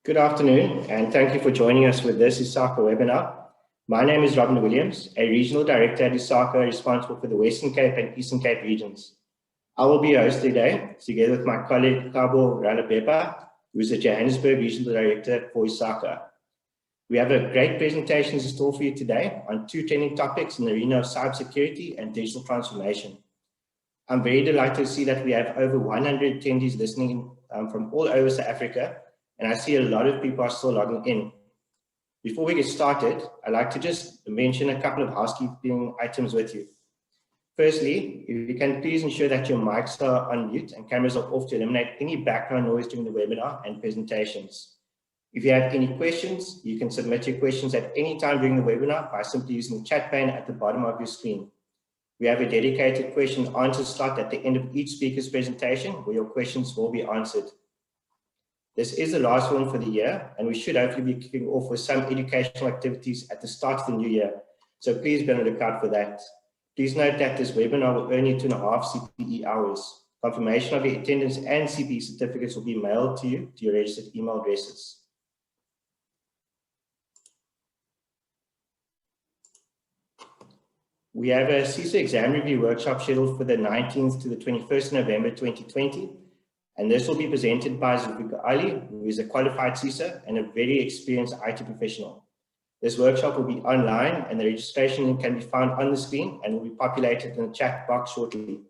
Good afternoon, and thank you for joining us with this ISACA webinar. My name is Robin Williams, a Regional Director at ISACA responsible for the Western Cape and Eastern Cape regions. I will be your host today, together with my colleague Kgabo Ralebepa, who is the Johannesburg Regional Director for ISACA. We have a great presentation in store for you today on two trending topics in the arena of cybersecurity and digital transformation. I'm very delighted to see that we have over 100 attendees listening from all over South Africa, and I see a lot of people are still logging in. Before we get started, I'd like to just mention a couple of housekeeping items with you. Firstly, if you can please ensure that your mics are on mute and cameras are off to eliminate any background noise during the webinar and presentations. If you have any questions, you can submit your questions at any time during the webinar by simply using the chat pane at the bottom of your screen. We have a dedicated question and answer slot at the end of each speaker's presentation where your questions will be answered. This is the last one for the year, and we should hopefully be kicking off with some educational activities at the start of the new year. So please be on the lookout for that. Please note that this webinar will earn you 2.5 CPE hours. Confirmation of your attendance and CPE certificates will be mailed to you to your registered email addresses. We have a CISA exam review workshop scheduled for the 19th to the 21st of November 2020. And this will be presented by Zulfikar Ali, who is a qualified CISA and a very experienced IT professional. This workshop will be online, and the registration link can be found on the screen and will be populated in the chat box shortly.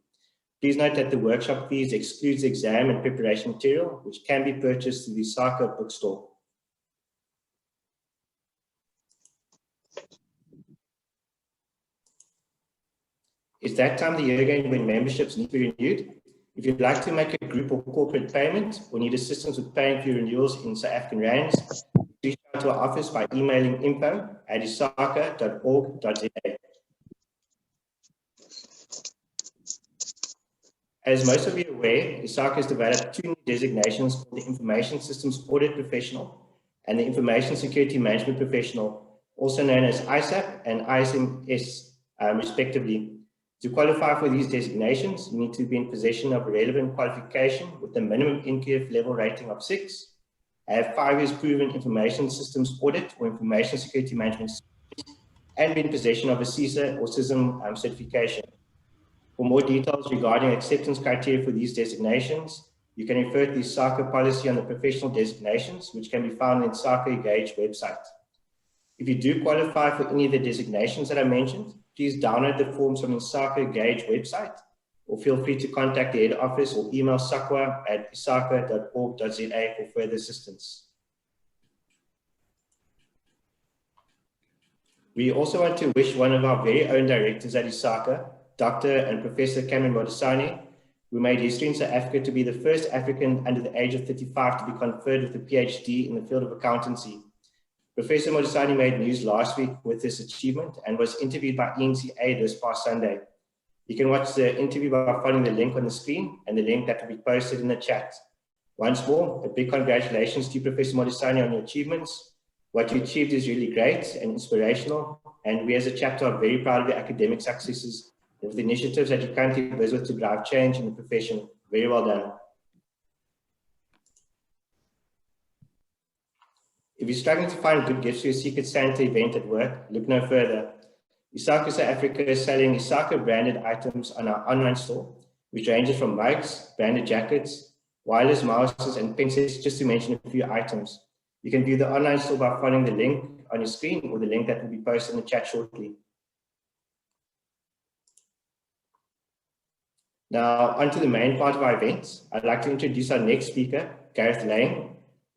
Please note that the workshop fees excludes the exam and preparation material, which can be purchased through the ISACA bookstore. It's that time of the year again when memberships need to be renewed. If you'd like to make a group or corporate payment or need assistance with paying for your renewals in South African rands, reach out to our office by emailing info@isaca.org.za. As most of you are aware, ISACA has developed two new designations called the Information Systems Audit Professional and the Information Security Management Professional, also known as ISAP and ISMS, respectively. To qualify for these designations, you need to be in possession of a relevant qualification with a minimum NQF level rating of 6, have 5 years proven information systems audit or information security management, and be in possession of a CISA or CISM certification. For more details regarding acceptance criteria for these designations, you can refer to the ISACA policy on the professional designations, which can be found in the ISACA Engage website. If you do qualify for any of the designations that I mentioned, please download the forms from the ISACA Engage website, or feel free to contact the head office or email sakwa@isaca.org.za for further assistance. We also want to wish one of our very own directors at ISACA, Dr. and Professor Cameron Modisani, who made history in South Africa to be the first African under the age of 35 to be conferred with a PhD in the field of accountancy. Professor Modisani made news last week with this achievement and was interviewed by ENCA this past Sunday. You can watch the interview by following the link on the screen and the link that will be posted in the chat. Once more, a big congratulations to Professor Modisani on your achievements. What you achieved is really great and inspirational, and we as a chapter are very proud of your academic successes and with the initiatives that you currently busy with to drive change in the profession. Very well done. If you're struggling to find good gifts for your Secret Santa event at work, look no further. ISACA South Africa is selling ISACA branded items on our online store, which ranges from mugs, branded jackets, wireless mouses, and pen sets, just to mention a few items. You can view the online store by following the link on your screen or the link that will be posted in the chat shortly. Now, onto the main part of our event. I'd like to introduce our next speaker, Gareth,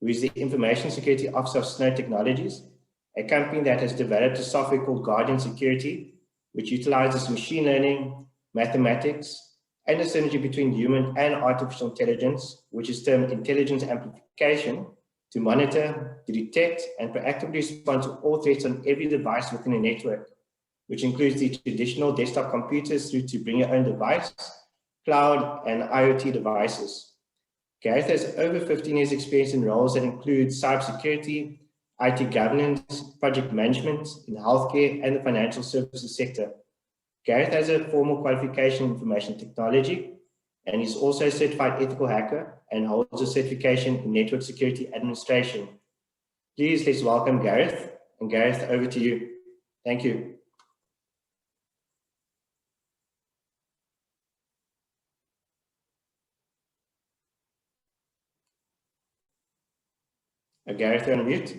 who is the Information Security Officer of Snode Technologies, a company that has developed a software called Guardian Security, which utilizes machine learning, mathematics, and a synergy between human and artificial intelligence, which is termed intelligence amplification, to monitor, to detect, and proactively respond to all threats on every device within a network, which includes the traditional desktop computers through to bring your own device, cloud, and IoT devices. Gareth has over 15 years experience in roles that include cybersecurity, IT governance, project management in healthcare and the financial services sector. Gareth has a formal qualification in information technology, and he's also a certified ethical hacker and holds a certification in network security administration Please let's welcome Gareth. And Gareth, over to you. Thank you. Gareth, you're on mute.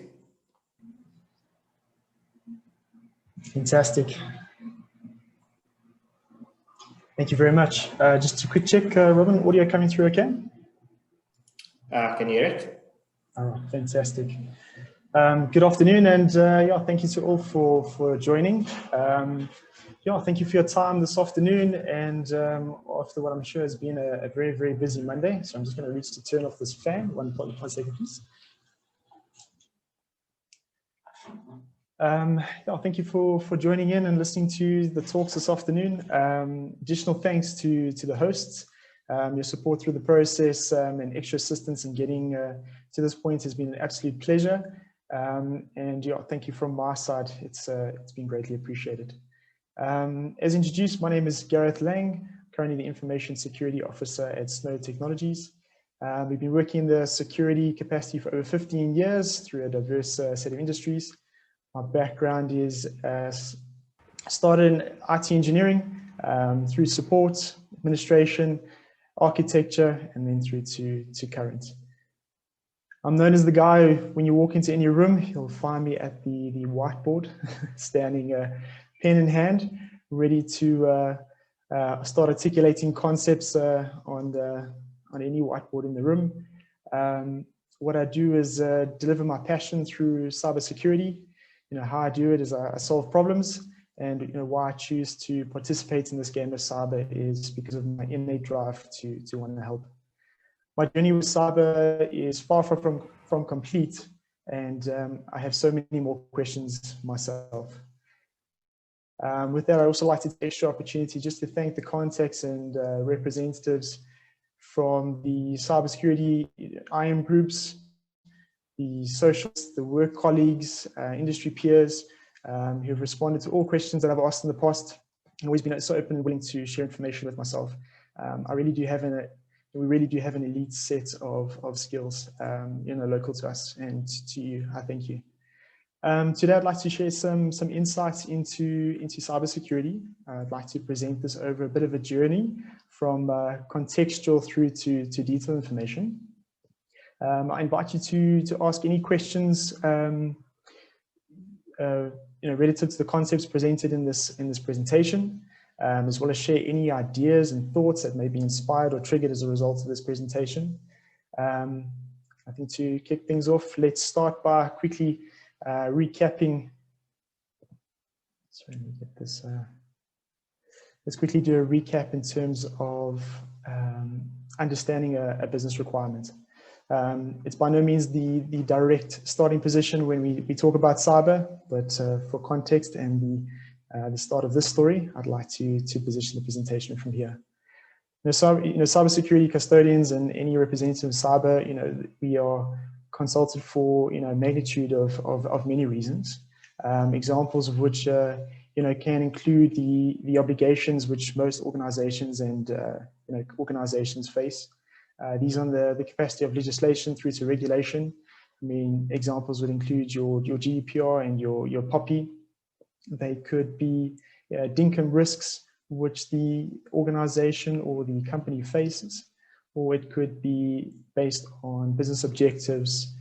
Fantastic. Thank you very much. Just a quick check, Robin, audio coming through okay? Can you hear it? Oh, fantastic. Good afternoon, and yeah, thank you to all for joining. Yeah, thank you for your time this afternoon, and after what I'm sure has been a very, very busy Monday. So I'm just going to reach to turn off this fan. One second, please. Yeah, thank you for joining in and listening to the talks this afternoon. Additional thanks to the hosts. Your support through the process and extra assistance in getting to this point has been an absolute pleasure. And yeah, thank you from my side. It's been greatly appreciated. As introduced, my name is Gareth Lang, currently the Information Security Officer at Snode Technologies. We've been working in the security capacity for over 15 years through a diverse set of industries. My background is started in IT engineering through support, administration, architecture, and then through to current. I'm known as the guy who, when you walk into any room, you'll find me at the whiteboard, standing pen in hand, ready to start articulating concepts on any whiteboard in the room. What I do is deliver my passion through cybersecurity. You know, how I do it is I solve problems, and you know why I choose to participate in this game of cyber is because of my innate drive to want to help. My journey with cyber is far from complete, and I have so many more questions myself. With that, I also like to take extra opportunity just to thank the contacts and representatives from the cybersecurity IM groups, the socials, the work colleagues, industry peers who've responded to all questions that I've asked in the past and always been so open and willing to share information with myself. We really do have an elite set of skills, you know, local to us, and to you, I thank you. Today, I'd like to share some insights into cybersecurity. I'd like to present this over a bit of a journey from contextual through to detailed information. I invite you to ask any questions you know, relative to the concepts presented in this presentation, as well as share any ideas and thoughts that may be inspired or triggered as a result of this presentation. I think to kick things off, let's start by quickly recapping. Sorry, let me get this. Let's quickly do a recap in terms of understanding a business requirement. It's by no means the direct starting position when we talk about cyber, but for context and the start of this story, I'd like to position the presentation from here. Cybersecurity custodians and any representative of cyber, you know, we are consulted for, you know, a magnitude of many reasons. Examples of which, you know, can include the obligations which most organizations and you know, organizations face. These on the capacity of legislation through to regulation. I mean, examples would include your GDPR and your POPI. They could be DINCOM risks which the organization or the company faces, or it could be based on business objectives.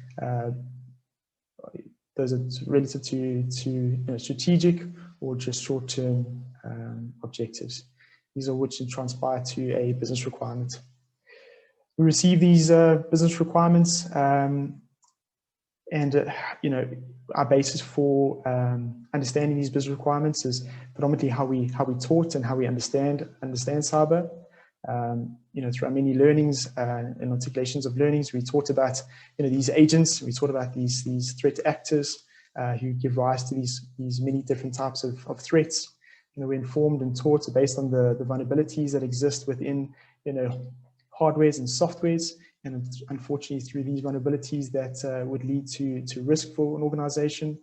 Those are relative to you know, strategic or just short-term objectives. These are which transpire to a business requirement. We receive these business requirements, and you know, our basis for understanding these business requirements is predominantly how we taught and how we understand cyber. You know, through our many learnings and articulations of learnings, we taught about, you know, these agents. We taught about these threat actors who give rise to these many different types of threats. You know, we're informed and taught based on the vulnerabilities that exist within, you know, hardwares and softwares, and unfortunately through these vulnerabilities that would lead to risk for an organization.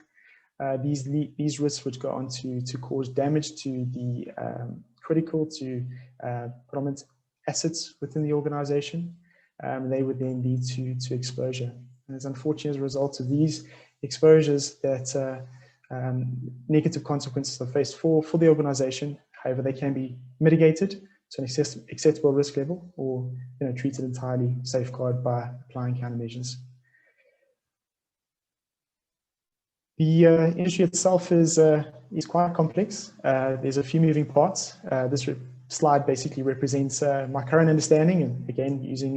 These risks which go on to cause damage to the critical to prominent assets within the organization. They would then lead to exposure. And it's unfortunate as a result of these, exposures that negative consequences are faced for the organization. However, they can be mitigated to an acceptable risk level, or treated entirely safeguarded by applying countermeasures. The industry itself is quite complex. There's a few moving parts. This slide basically represents my current understanding, and again using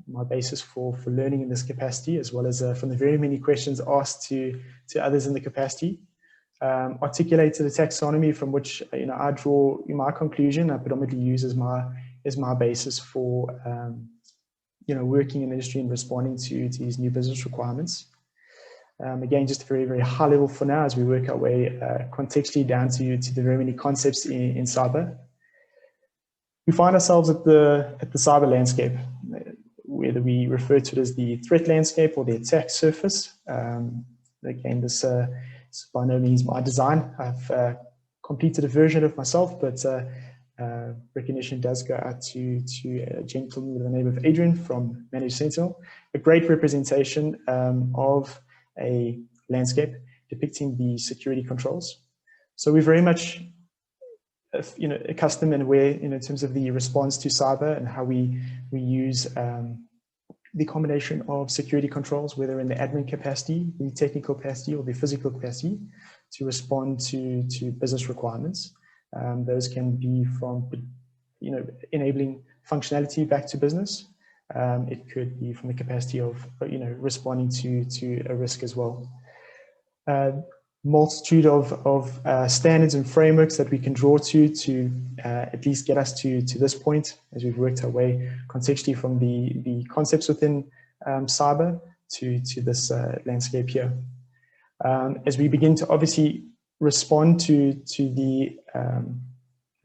my basis for learning in this capacity, as well as from the very many questions asked to others in the capacity. Articulated a taxonomy from which I draw my conclusion. I predominantly use as my basis for working in the industry and responding to these new business requirements. Again, just very, very high level for now as we work our way contextually down to the very many concepts in cyber. We find ourselves at the cyber landscape, whether we refer to it as the threat landscape or the attack surface. Again, this is by no means my design. I've completed a version of myself, but recognition does go out to a gentleman with the name of Adrian from Managed Sentinel, a great representation of a landscape depicting the security controls. So we're very much accustomed and aware in terms of the response to cyber and how we use the combination of security controls, whether in the admin capacity, the technical capacity, or the physical capacity, to respond to business requirements. Those can be from enabling functionality back to business. It could be from the capacity of responding to a risk as well. Multitude of standards and frameworks that we can draw to at least get us to this point, as we've worked our way contextually from the concepts within cyber to this landscape here. As we begin to obviously respond to the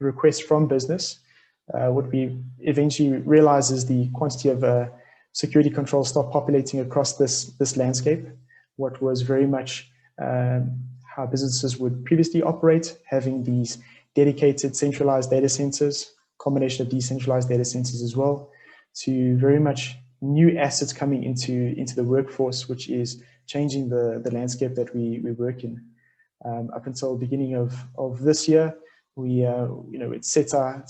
requests from business, what we eventually realize is the quantity of security controls start populating across this landscape. What was very much how businesses would previously operate, having these dedicated centralized data centers, combination of decentralized data centers as well, to very much new assets coming into the workforce, which is changing the landscape that we work in. Up until the beginning of this year, we it set our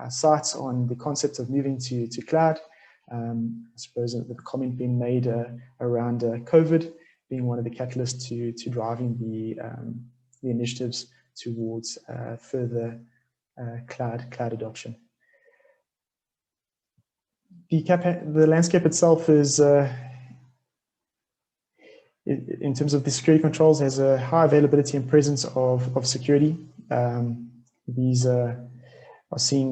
sights on the concept of moving to cloud. I suppose the comment being made around COVID being one of the catalysts to driving the initiatives towards further cloud adoption. The landscape itself is, in terms of the security controls, has a high availability and presence of security. These are seeing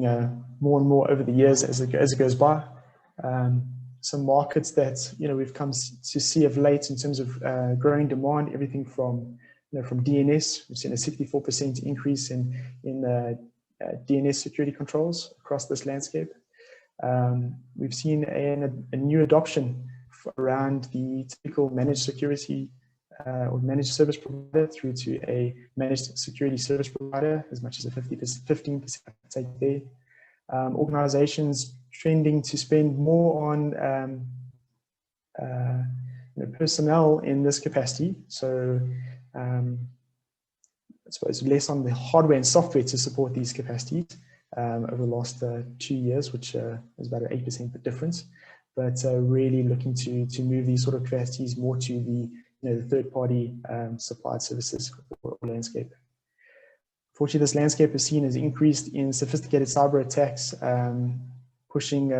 more and more over the years as it goes by. Some markets that we've come to see of late in terms of growing demand, everything from from DNS. We've seen a 64% increase in DNS security controls across this landscape. We've seen a new adoption around the typical managed security or managed service provider through to a managed security service provider, as much as a 15% take there. Organizations trending to spend more on personnel in this capacity. So I suppose less on the hardware and software to support these capacities over the last 2 years, which is about an 8% difference. But really looking to move these sort of capacities more to the the third-party supplied services or landscape. Fortunately, this landscape is seen as increased in sophisticated cyber attacks, pushing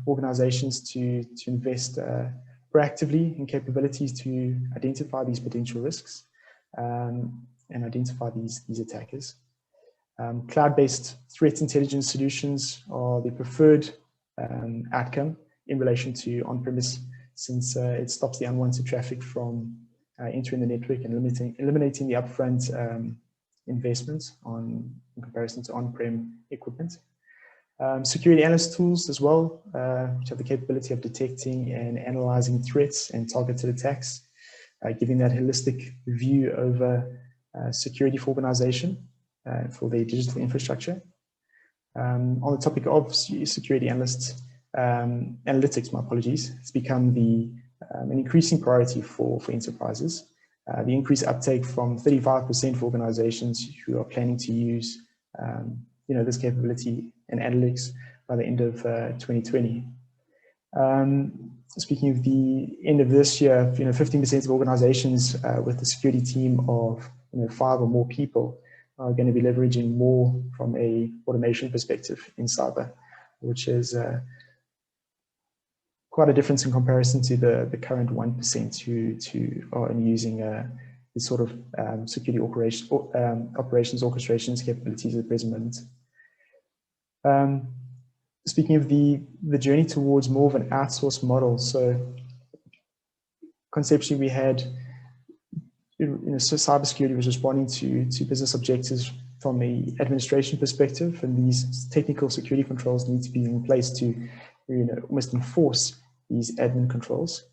organizations to invest proactively in capabilities to identify these potential risks and identify these attackers. Cloud-based threat intelligence solutions are the preferred outcome in relation to on-premise, since it stops the unwanted traffic from entering the network and eliminating the upfront investments in comparison to on-prem equipment. Security analyst tools as well, which have the capability of detecting and analyzing threats and targeted attacks, giving that holistic view over security for organization for their digital infrastructure. On the topic of security analysts, analytics, my apologies, it's become the an increasing priority for enterprises. The increased uptake from 35% for organizations who are planning to use this capability and analytics by the end of 2020. Speaking of the end of this year, 15% of organizations with a security team of 5 or more people are going to be leveraging more from a automation perspective in cyber, which is quite a difference in comparison to the current 1% who are using this sort of security operations orchestrations capabilities at the present moment. Speaking of the journey towards more of an outsourced model, so conceptually we had, so cybersecurity was responding to business objectives from an administration perspective, and these technical security controls need to be in place to almost enforce these admin controls.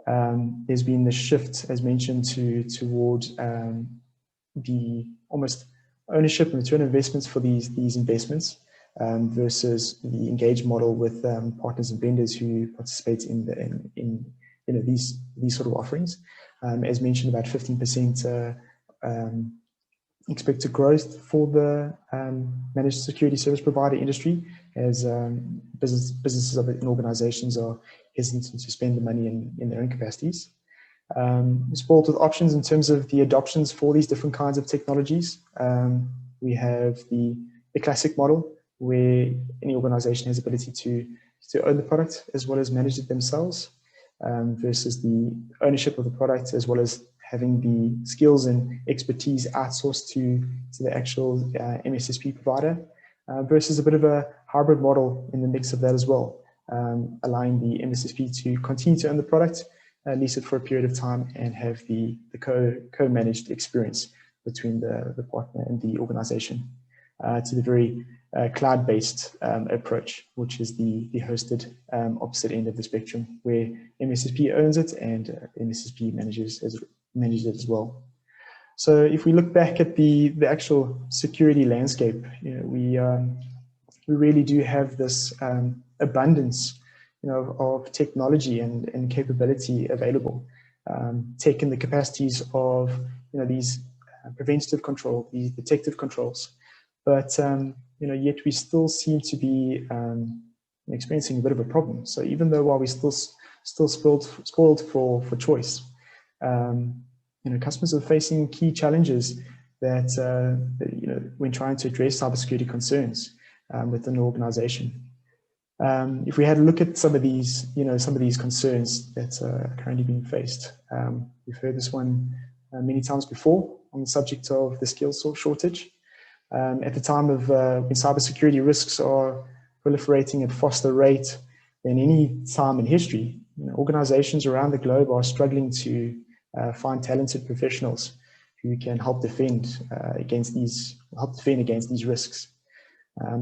There's been the shift, as mentioned, towards the almost ownership and return investments for these investments versus the engaged model with partners and vendors who participate in these sort of offerings. As mentioned, about 15% expected growth for the managed security service provider industry, as businesses and organizations are hesitant to spend the money in their own capacities. Spoiled with options in terms of the adoptions for these different kinds of technologies. We have the classic model where any organization has the ability to own the product as well as manage it themselves, versus the ownership of the product as well as having the skills and expertise outsourced to the actual MSSP provider, versus a bit of a hybrid model in the mix of that as well, allowing the MSSP to continue to own the product, lease it for a period of time, and have the co-managed experience between the partner and the organization, to the very cloud-based approach, which is the hosted opposite end of the spectrum, where MSSP owns it and MSSP manages it as well. So if we look back at the actual security landscape, we really do have this abundance of technology and capability available, tech in the capacities of these preventative control, these detective controls, but yet we still seem to be experiencing a bit of a problem. So even though while we still spoiled for choice, customers are facing key challenges that when trying to address cybersecurity concerns within an organization. If we had a look at some of these concerns that are currently being faced, we've heard this one many times before on the subject of the skills shortage. At the time of when cybersecurity risks are proliferating at a faster rate than any time in history, organizations around the globe are struggling to find talented professionals who can help defend against these risks.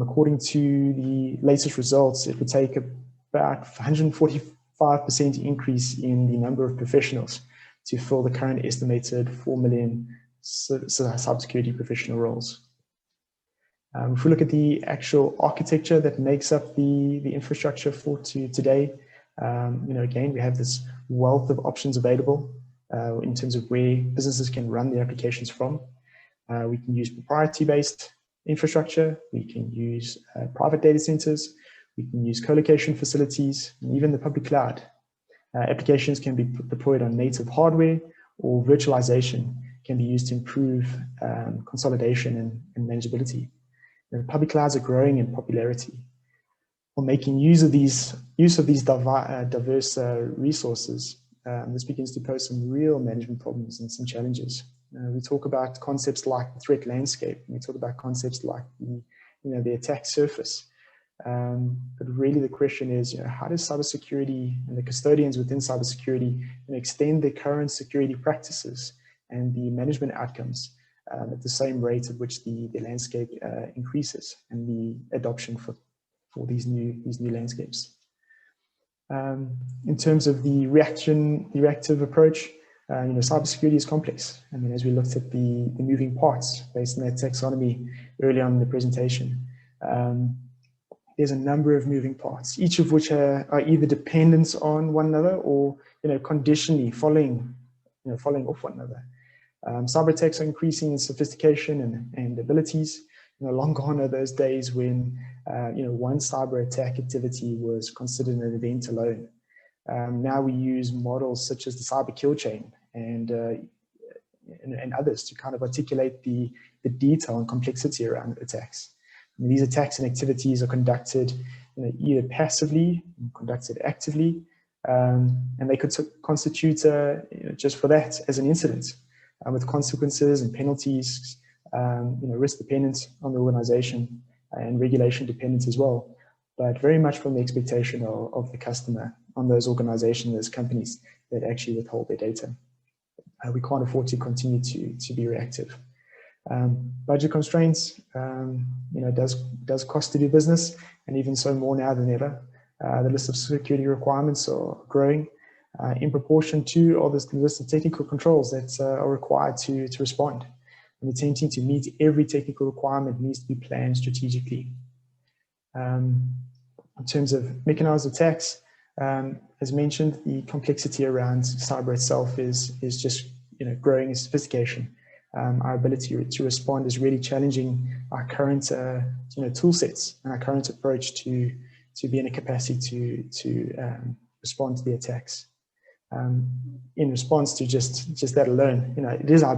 According to the latest results, it would take about 145% increase in the number of professionals to fill the current estimated 4 million cybersecurity professional roles. If we look at the actual architecture that makes up the infrastructure for today, again, we have this wealth of options available in terms of where businesses can run their applications from. We can use proprietary-based infrastructure, we can use private data centers, we can use co-location facilities, and even the public cloud. Applications can be deployed on native hardware, or virtualization can be used to improve consolidation and manageability. Public clouds are growing in popularity. While making use of these diverse resources, this begins to pose some real management problems and some challenges. We talk about concepts like the threat landscape, and we talk about concepts like the attack surface. But really the question is, how does cybersecurity and the custodians within cybersecurity extend their current security practices and the management outcomes at the same rate at which the landscape increases and the adoption for these new landscapes. In terms of the reactive approach, cybersecurity is complex. I mean, as we looked at the moving parts based on that taxonomy early on in the presentation, there's a number of moving parts, each of which are either dependent on one another or conditionally following off one another. Cyber attacks are increasing in sophistication and abilities. Long gone are those days when one cyber attack activity was considered an event alone. Now we use models such as the cyber kill chain and others to kind of articulate the detail and complexity around attacks. And these attacks and activities are conducted either passively, conducted actively, and they could constitute just for that as an incident, with consequences and penalties, risk dependent on the organization and regulation dependent as well, but very much from the expectation of the customer on those organizations, those companies that actually withhold their data. We can't afford to continue to be reactive. Budget constraints, does cost to do business, and even so more now than ever. The list of security requirements are growing in proportion to all this list of technical controls that are required to respond. And attempting to meet every technical requirement needs to be planned strategically. In terms of mechanized attacks, as mentioned, the complexity around cyber itself is just growing in sophistication. Our ability to respond is really challenging our current tool sets and our current approach to be in a capacity to respond to the attacks. In response to just that alone, it is our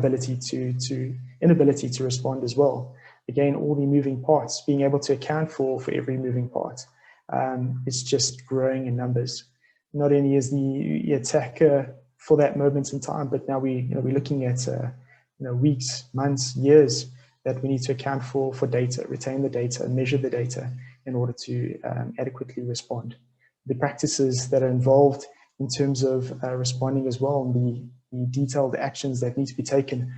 inability to respond as well. Again, all the moving parts, being able to account for every moving part, it's just growing in numbers. Not only is the attack for that moment in time, but now we're looking at weeks, months, years that we need to account for data, retain the data, measure the data in order to adequately respond. The practices that are involved in terms of responding as well, and the detailed actions that need to be taken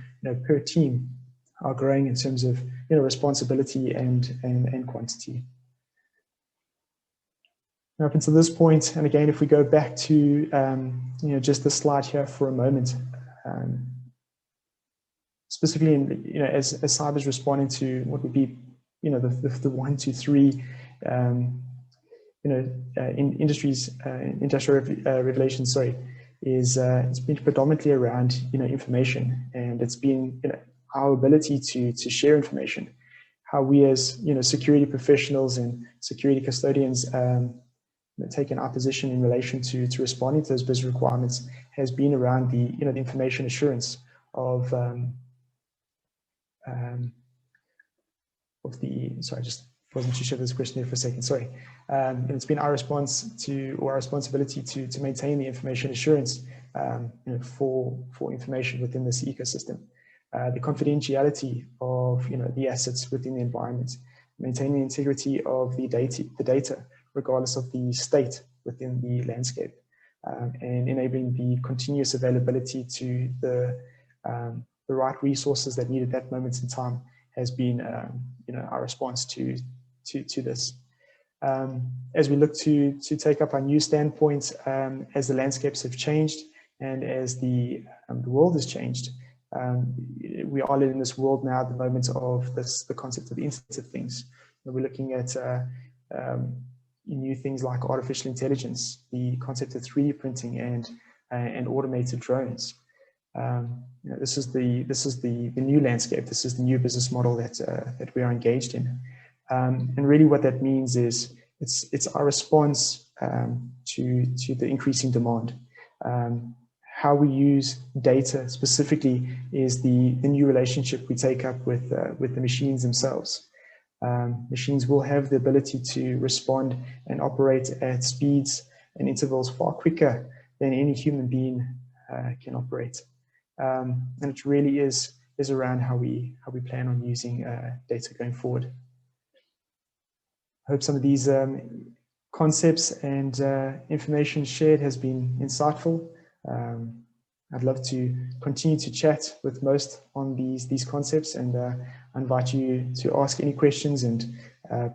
per team are growing in terms of responsibility and quantity. Now, up until this point, and again, if we go back to just the slide here for a moment, specifically as cyber is responding to what would be the 1, 2, 3 in industries, industrial revelation, it's been predominantly around information, and it's been our ability to share information. How we as security professionals and security custodians taken our position in relation to responding to those business requirements has been around the the information assurance of the, sorry, just wasn't too sure of this question here for a second, sorry. And it's been our response our responsibility to maintain the information assurance for information within this ecosystem. The confidentiality of the assets within the environment, maintaining the integrity of the data regardless of the state within the landscape, and enabling the continuous availability to the right resources that need at that moment in time has been our response to this. As we look to take up our new standpoint, as the landscapes have changed and as the world has changed, we are living in this world now at the moment of the concept of the Internet of Things. We're looking at new things like artificial intelligence, the concept of 3D printing and automated drones. This is the new landscape. This is the new business model that we are engaged in. And really what that means is it's our response to the increasing demand. How we use data specifically is the new relationship we take up with the machines themselves. Machines will have the ability to respond and operate at speeds and intervals far quicker than any human being can operate. And it really is around how we plan on using data going forward. I hope some of these concepts and information shared has been insightful. I'd love to continue to chat with most on these concepts, and I invite you to ask any questions, and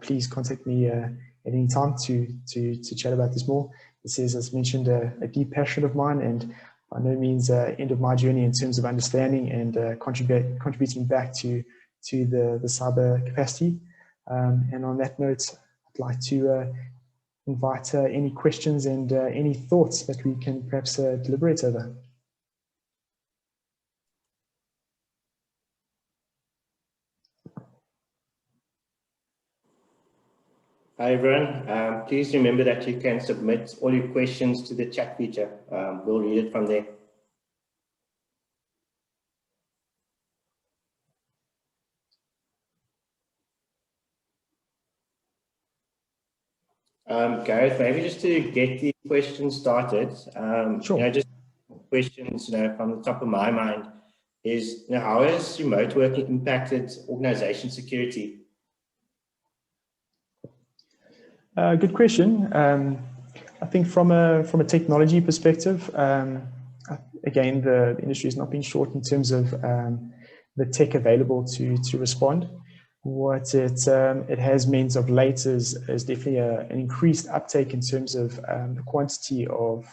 please contact me at any time to chat about this more. This is, as mentioned, a deep passion of mine, and by no means end of my journey in terms of understanding and contributing back to the cyber capacity. And on that note, like to invite any questions and any thoughts that we can perhaps deliberate over. Hi everyone, please remember that you can submit all your questions to the chat feature. We'll read it from there. Gareth, maybe just to get the questions started, Sure. just questions, from the top of my mind is, how has remote working impacted organization security? Good question. I think from a technology perspective, again, the industry has not been short in terms of the tech available to respond. What it has meant of late is definitely an increased uptake in terms of the quantity of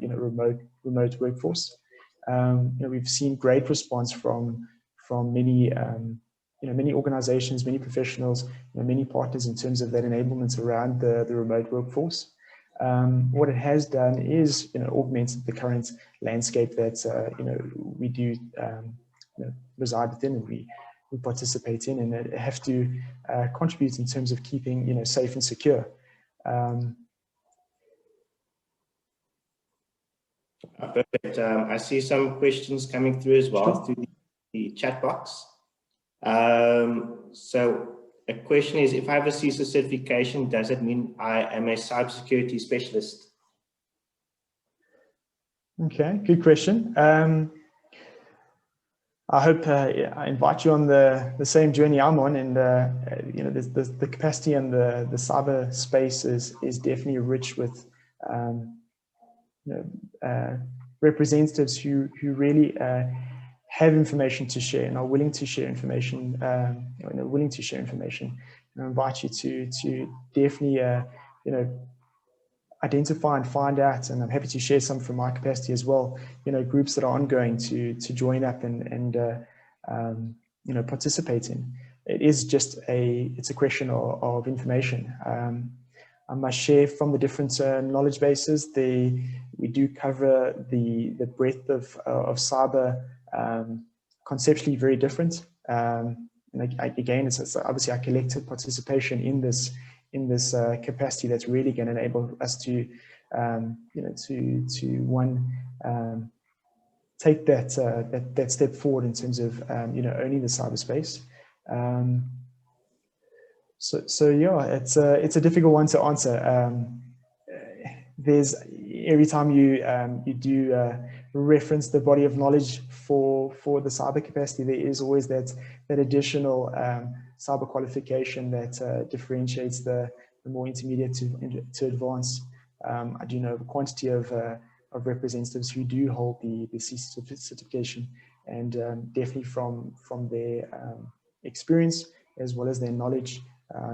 remote workforce. We've seen great response from many many organizations, many professionals, many partners in terms of that enablement around the remote workforce. What it has done is augmented the current landscape that we do reside within and we participate in, and it have to contribute in terms of keeping safe and secure. Perfect. I see some questions coming through as well through the chat box. So a question is, if I have a CISA certification, does it mean I am a cybersecurity specialist? Okay, good question. I hope I invite you on the same journey I'm on, and the capacity and the cyber space is definitely rich with representatives who really have information to share and are willing to share information. Willing to share information. And I invite you to definitely identify and find out, and I'm happy to share some from my capacity as well, groups that are ongoing to join up and participate in. It is just it's a question of information. I must share from the different knowledge bases. We do cover the breadth of cyber, conceptually very different. And again, it's obviously our collective participation in this capacity that's really going to enable us to take that step forward in terms of owning the cyberspace. So yeah, it's a difficult one to answer. There's every time you do reference the body of knowledge for the cyber capacity, there is always that additional cyber qualification that differentiates the more intermediate to advanced. I do know a quantity of representatives who do hold the CISA certification, and definitely from their experience as well as their knowledge,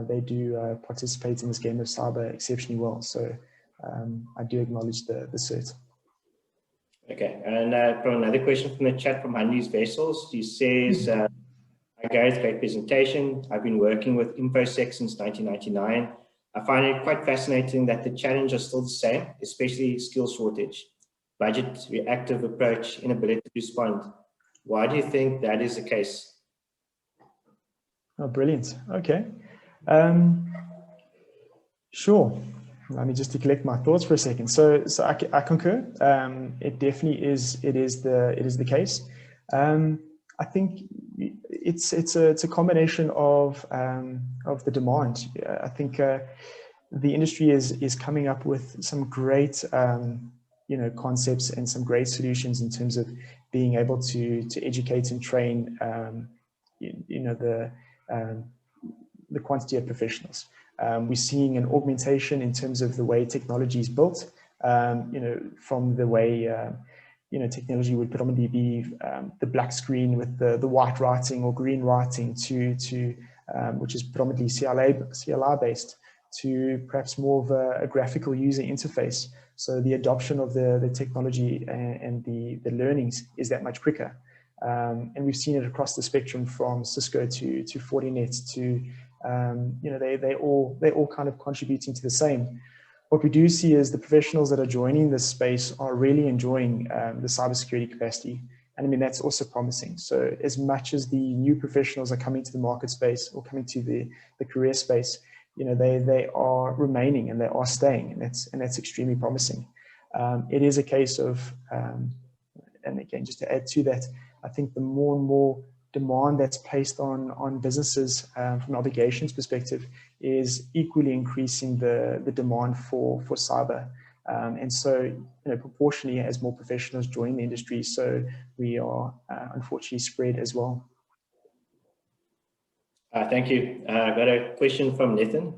they do participate in this game of cyber exceptionally well. So I do acknowledge the cert. Okay, and from another question from the chat from Andy's Vessels, he says, "Hi Gareth, great presentation. I've been working with InfoSec since 1999. I find it quite fascinating that the challenges are still the same, especially skill shortage, budget, reactive approach, inability to respond. Why do you think that is the case?" Oh, brilliant. Okay. Sure. Let me just to collect my thoughts for a second. So I concur. It definitely is. It is the case. I think it's a combination of the demand. I think the industry is coming up with some great concepts and some great solutions in terms of being able to educate and train the quantity of professionals. We're seeing an augmentation in terms of the way technology is built, from the way technology would predominantly be the black screen with the white writing or green writing to which is predominantly CLI based, to perhaps more of a graphical user interface. So the adoption of the technology and the learnings is that much quicker. And we've seen it across the spectrum from Cisco to Fortinet to they're all kind of contributing to the same. What we do see is the professionals that are joining this space are really enjoying the cybersecurity capacity. And I mean, that's also promising. So as much as the new professionals are coming to the market space or coming to the career space, they are remaining and they are staying, and that's extremely promising. It is a case of, and again, just to add to that, I think the more and more demand that's placed on businesses from an obligations perspective is equally increasing the demand for cyber. And so, proportionally, as more professionals join the industry, so we are unfortunately spread as well. Thank you. I got a question from Nathan.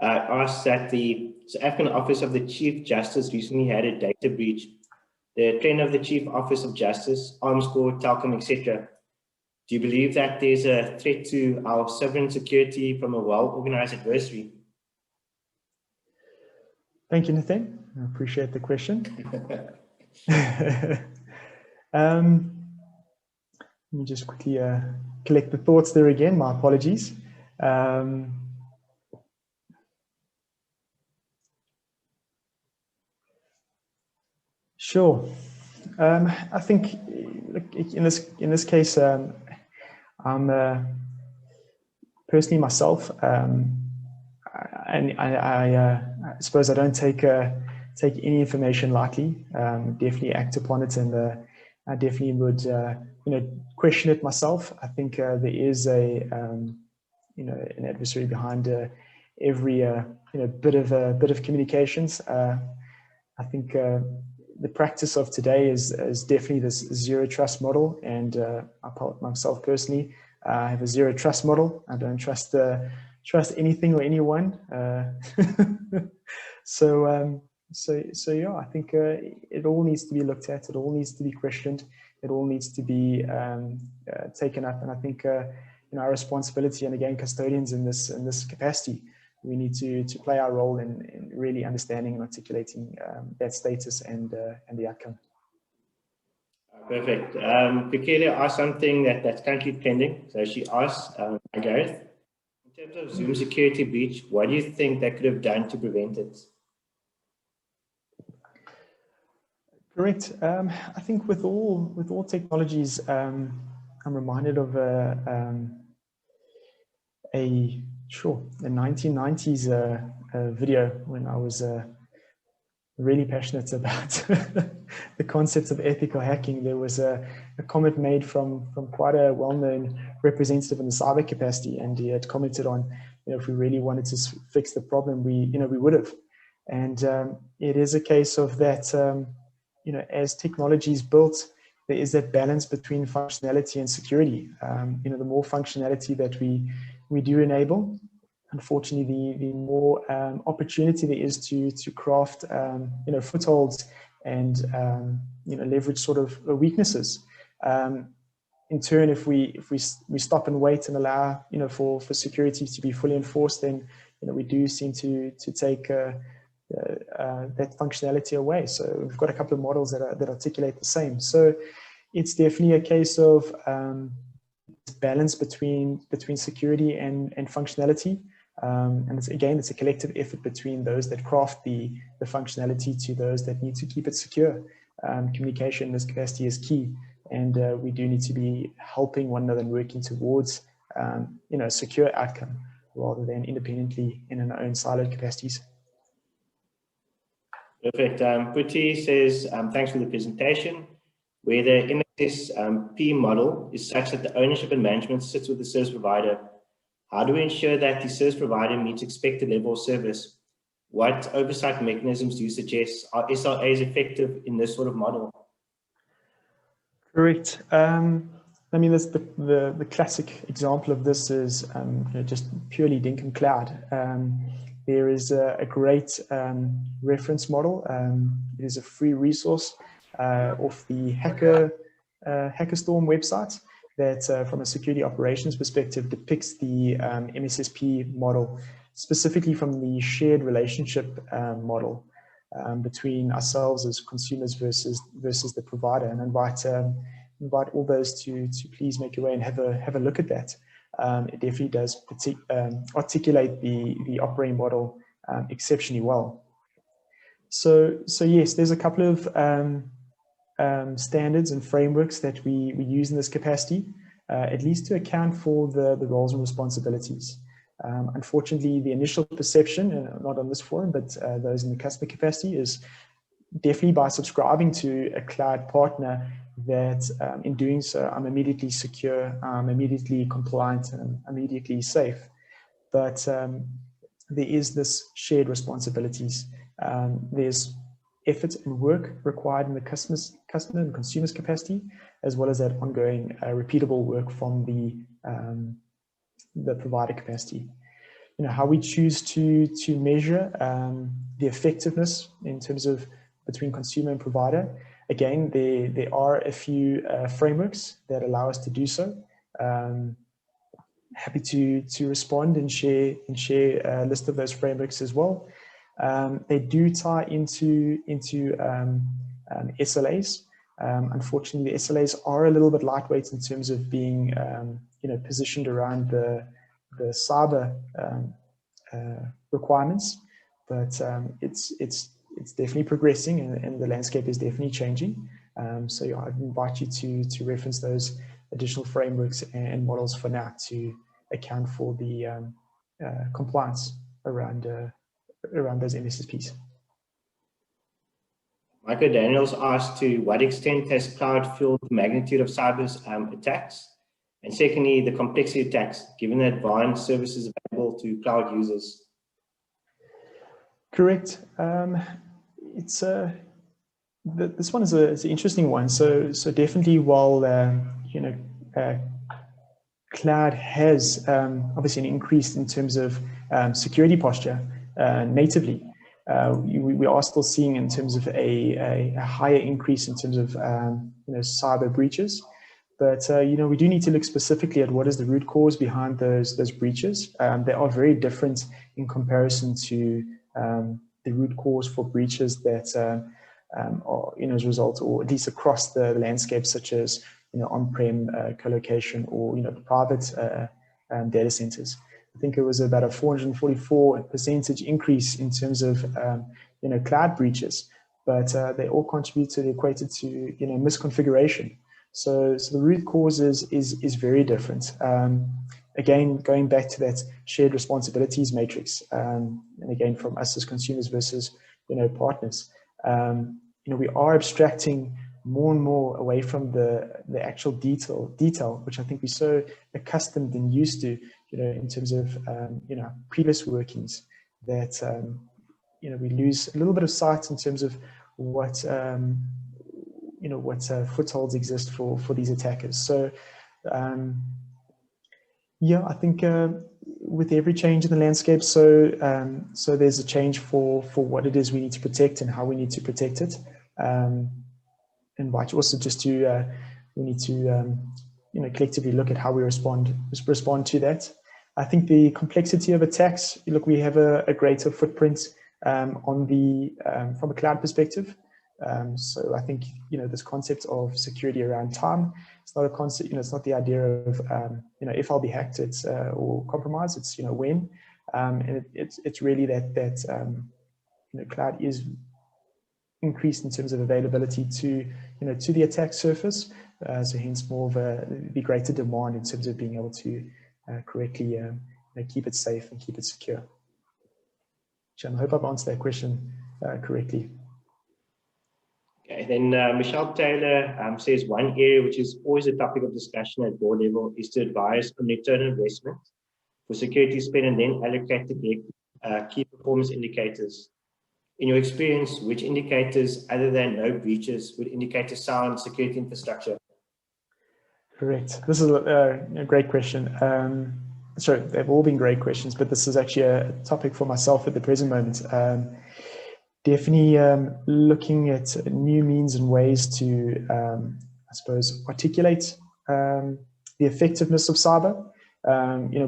Asked that the South African Office of the Chief Justice recently had a data breach. The trend of the Chief Office of Justice, Armscor, Telkom, etc. Do you believe that there's a threat to our sovereign security from a well-organized adversary? Thank you, Nathan. I appreciate the question. Let me just quickly collect the thoughts there again. My apologies. Sure. I think in this case, I'm personally myself, and I suppose I don't take any information lightly. Definitely act upon it, and I definitely would question it myself. I think there is an adversary behind every bit of communications. I think the practice of today is definitely this zero trust model, and myself personally, I have a zero trust model. I don't trust anything or anyone. So yeah, I think it all needs to be looked at. It all needs to be questioned. It all needs to be taken up. And I think our responsibility, and again, custodians in this capacity, we need to play our role in really understanding and articulating that status and the outcome. Perfect. Kgabo asked something that's currently pending. So she asked, Gareth, in terms of Zoom security breach, what do you think they could have done to prevent it? Correct. I think with all technologies, I'm reminded of a 1990s video when I was really passionate about the concepts of ethical hacking. There was a comment made from quite a well-known representative in the cyber capacity, and he had commented on, if we really wanted to fix the problem, we would have. And it is a case of that, as technology is built, there is that balance between functionality and security. The more functionality that we do enable, unfortunately, the more opportunity there is to craft, footholds and leverage sort of weaknesses. In turn, if we stop and wait and allow for security to be fully enforced, then we do seem to take that functionality away. So we've got a couple of models that articulate the same. So it's definitely a case of balance between security and functionality. And it's a collective effort between those that craft the functionality to those that need to keep it secure. Communication in this capacity is key, and we do need to be helping one another and working towards a secure outcome rather than independently in our own siloed capacities. Perfect. Puti says, thanks for the presentation. Where the MSSP model is such that the ownership and management sits with the service provider, how do we ensure that the service provider meets expected level of service? What oversight mechanisms do you suggest? Are SLAs effective in this sort of model? Correct. I mean, the classic example of this is just purely Dinkum Cloud. There is a great reference model. It is a free resource off the Hackerstorm website that, from a security operations perspective, depicts the MSSP model, specifically from the shared relationship model between ourselves as consumers versus the provider, and invite all those to please make your way and have a look at that. it definitely does articulate the operating model exceptionally well. So yes, there's a couple of standards and frameworks that we use in this capacity, at least to account for the roles and responsibilities. Unfortunately, the initial perception, and not on this forum, but those in the customer capacity, is definitely by subscribing to a cloud partner that in doing so, I'm immediately secure, I'm immediately compliant, and I'm immediately safe. But there is this shared responsibilities. There's effort and work required in the customer and consumer's capacity, as well as that ongoing repeatable work from the provider capacity. You know, how we choose to measure the effectiveness in terms of between consumer and provider. Again, there are a few frameworks that allow us to do so. Happy to respond and share a list of those frameworks as well. They do tie into SLAs. Unfortunately, the SLAs are a little bit lightweight in terms of being positioned around the cyber requirements, but it's definitely progressing, and the landscape is definitely changing. So yeah, I'd invite you to reference those additional frameworks and models for now to account for the compliance around those MSSPs. Michael Daniels asked, to what extent has cloud fueled the magnitude of cyber attacks? And secondly, the complexity of attacks, given the advanced services available to cloud users? Correct. It's this one is an interesting one. So definitely, while cloud has obviously an increase in terms of security posture natively, we are still seeing in terms of a higher increase in terms of cyber breaches. But we do need to look specifically at what is the root cause behind those breaches. They are very different in comparison to the root cause for breaches that are as a result, or at least across the landscape, such as on-prem colocation or private data centers. I think it was about a 444% increase in terms of cloud breaches, but they all contributed, equated to misconfiguration. So the root cause is very different. Again, going back to that shared responsibilities matrix, and again from us as consumers versus partners, we are abstracting more and more away from the actual detail, which I think we're so accustomed and used to, in terms of previous workings, that we lose a little bit of sight in terms of what footholds exist for these attackers. So yeah, I think with every change in the landscape, so there's a change for what it is we need to protect and how we need to protect it. Invite you also just to we need to collectively look at how we respond to that. I think the complexity of attacks, look, we have a greater footprint on the from a cloud perspective. So I think this concept of security around time, it's not a concept, it's not the idea of if I'll be hacked, it's or compromised, it's when, and it's really that cloud is increased in terms of availability to to the attack surface, so hence more of the greater demand in terms of being able to correctly keep it safe and keep it secure. Jim, I hope I've answered that question correctly. Okay, then Michelle Taylor says one area which is always a topic of discussion at board level is to advise on return on investment for security spend and then allocate the key performance indicators. In your experience, which indicators other than no breaches would indicate a sound security infrastructure? Correct. This is a great question. Sorry, they've all been great questions, but this is actually a topic for myself at the present moment. Definitely looking at new means and ways to, I suppose, articulate the effectiveness of cyber.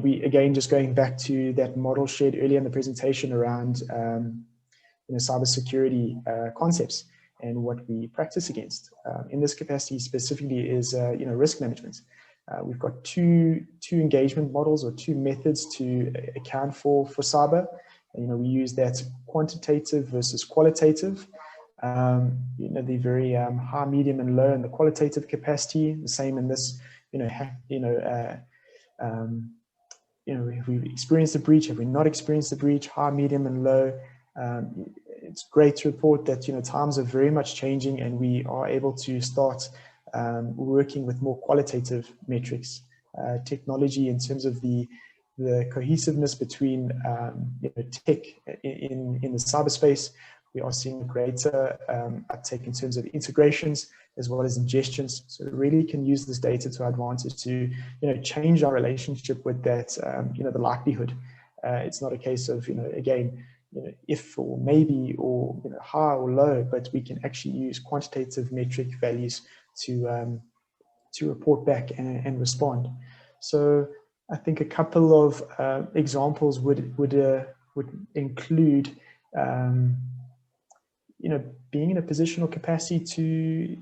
We again just going back to that model shared earlier in the presentation around cybersecurity concepts and what we practice against. In this capacity specifically is risk management. We've got two engagement models or two methods to account for cyber. We use that quantitative versus qualitative. The very high, medium, and low in the qualitative capacity. The same in this. Have we experienced a breach? Have we not experienced a breach? High, medium, and low. It's great to report that times are very much changing, and we are able to start working with more qualitative metrics. Technology, in terms of the cohesiveness between tech in the cyberspace, we are seeing a greater uptake in terms of integrations as well as ingestions. So we really can use this data to our advantage to change our relationship with that the likelihood. It's not a case of again if or maybe or high or low, but we can actually use quantitative metric values to report back and respond. So I think a couple of examples would include being in a position or capacity to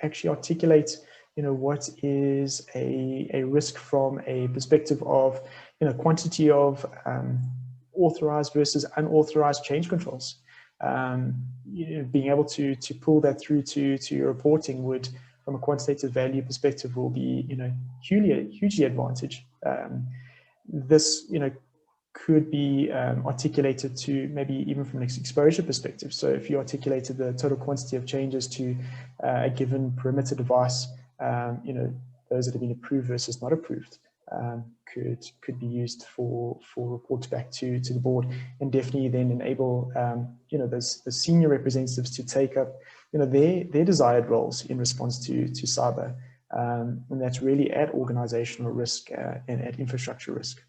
actually articulate what is a risk from a perspective of quantity of authorized versus unauthorized change controls. Being able to pull that through to your reporting would, from a quantitative value perspective, will be hugely advantage. This could be articulated to maybe even from an exposure perspective. So if you articulated the total quantity of changes to a given perimeter device, those that have been approved versus not approved, could be used for reports back to the board, and definitely then enable the senior representatives to take up their desired roles in response to cyber, and that's really at organizational risk and at infrastructure risk.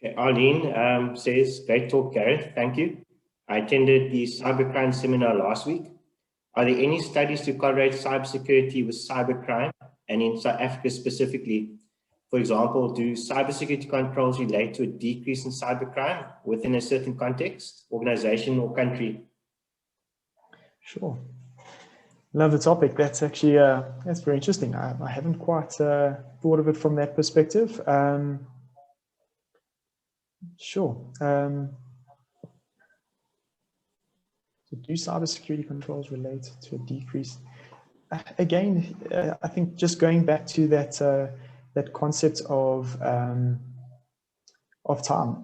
Okay, Arlene says, great talk, Gareth. Thank you. I attended the cybercrime seminar last week. Are there any studies to correlate cybersecurity with cybercrime, and in South Africa specifically? For example, do cybersecurity controls relate to a decrease in cybercrime within a certain context, organization, or country? Sure. Love the topic. That's actually that's very interesting. I haven't quite thought of it from that perspective. Sure. So do cybersecurity controls relate to a decrease? Again, I think just going back to that concept of time.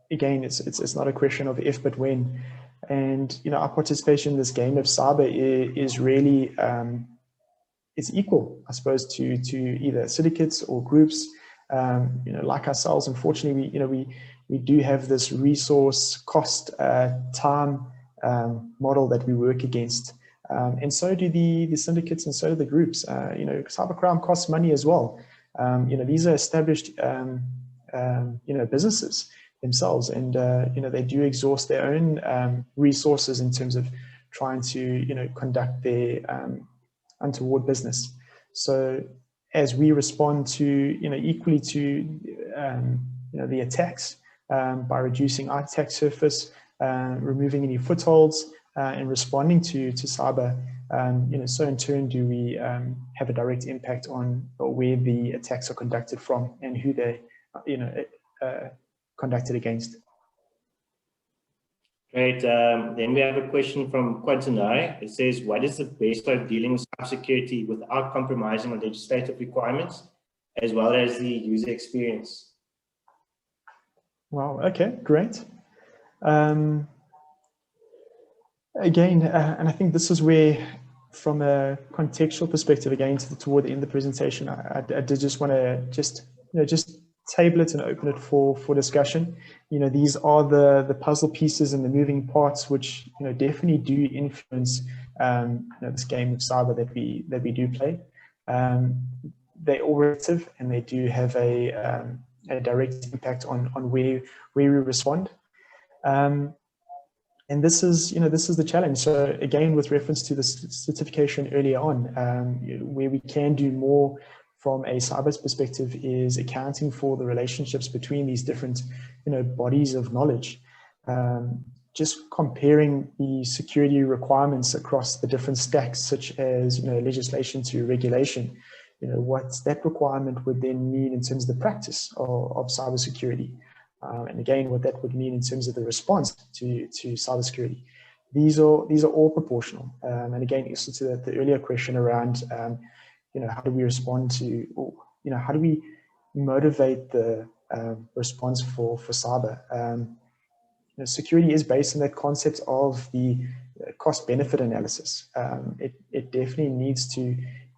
Again, it's not a question of if but when, and our participation in this game of cyber is really it's equal, I suppose, to either syndicates or groups. Like ourselves, unfortunately, we do have this resource cost time model that we work against, and so do the syndicates, and so do the groups. Cybercrime costs money as well. These are established businesses themselves, and they do exhaust their own resources in terms of trying to conduct their untoward business. So as we respond to equally to the attacks by reducing our attack surface, removing any footholds, and responding to cyber, so in turn do we have a direct impact on where the attacks are conducted from and who they conducted against. Great. Then we have a question from Quantanai. It says, what is the best way of dealing with cybersecurity without compromising on legislative requirements as well as the user experience? Wow, okay, great. Again, and I think this is where, from a contextual perspective, again, toward the end of the presentation, I did just want to just table it and open it for discussion. These are the puzzle pieces and the moving parts which definitely do influence this game of cyber that we do play. They're all relative, and they do have a direct impact on where we respond. And this is the challenge. So again, with reference to the certification earlier on, where we can do more from a cyber perspective is accounting for the relationships between these different bodies of knowledge. just comparing the security requirements across the different stacks, such as legislation to regulation, what that requirement would then mean in terms of the practice of cybersecurity, and again what that would mean in terms of the response to cybersecurity. These are all proportional, and again, also to the earlier question around how do we respond to, or how do we motivate the response for cyber. Security is based on that concept of the cost-benefit analysis. It definitely needs to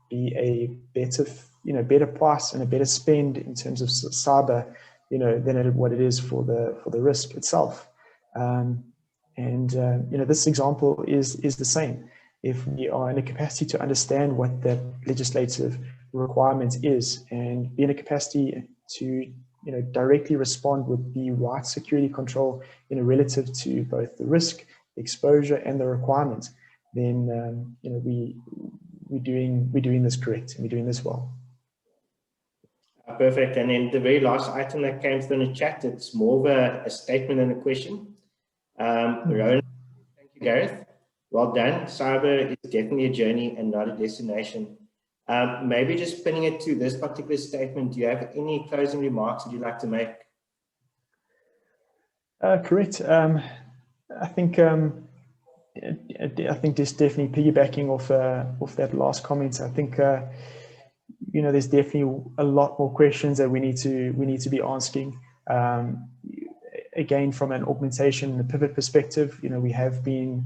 be a better price and a better spend in terms of cyber, than what it is for the risk itself. This example is the same. If we are in a capacity to understand what that legislative requirement is, and be in a capacity to directly respond with the right security control relative to both the risk, exposure, and the requirement, then we're doing this correct, and we're doing this well. Perfect. And then the very last item that came through in the chat, it's more of a statement than a question. Rowan, thank you, Gareth. Well done. Cyber is definitely a journey and not a destination. Maybe just pinning it to this particular statement, do you have any closing remarks that you'd like to make? Correct. I think just definitely piggybacking off that last comment. I think there's definitely a lot more questions that we need to be asking. Again, from an augmentation and a pivot perspective, we have been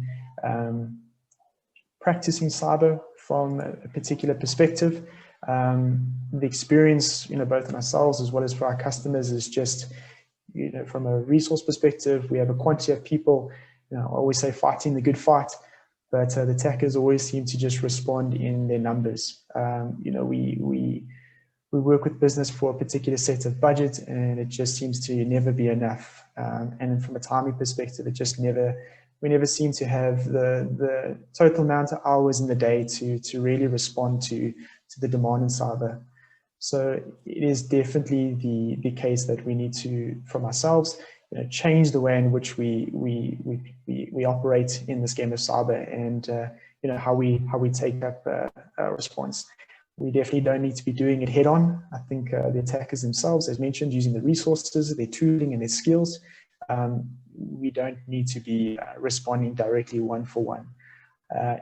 practicing cyber from a particular perspective. The experience, both in ourselves as well as for our customers, is just, from a resource perspective, we have a quantity of people, I always say fighting the good fight, but the attackers always seem to just respond in their numbers. We work with business for a particular set of budget, and it just seems to never be enough. And from a timing perspective, we never seem to have the total amount of hours in the day to really respond to the demand in cyber. So it is definitely the case that we need to, from ourselves, change the way in which we operate in this game of cyber, and how we take up a response. We definitely don't need to be doing it head on. I think the attackers themselves, as mentioned, using the resources, their tooling, and their skills, we don't need to be responding directly one for one.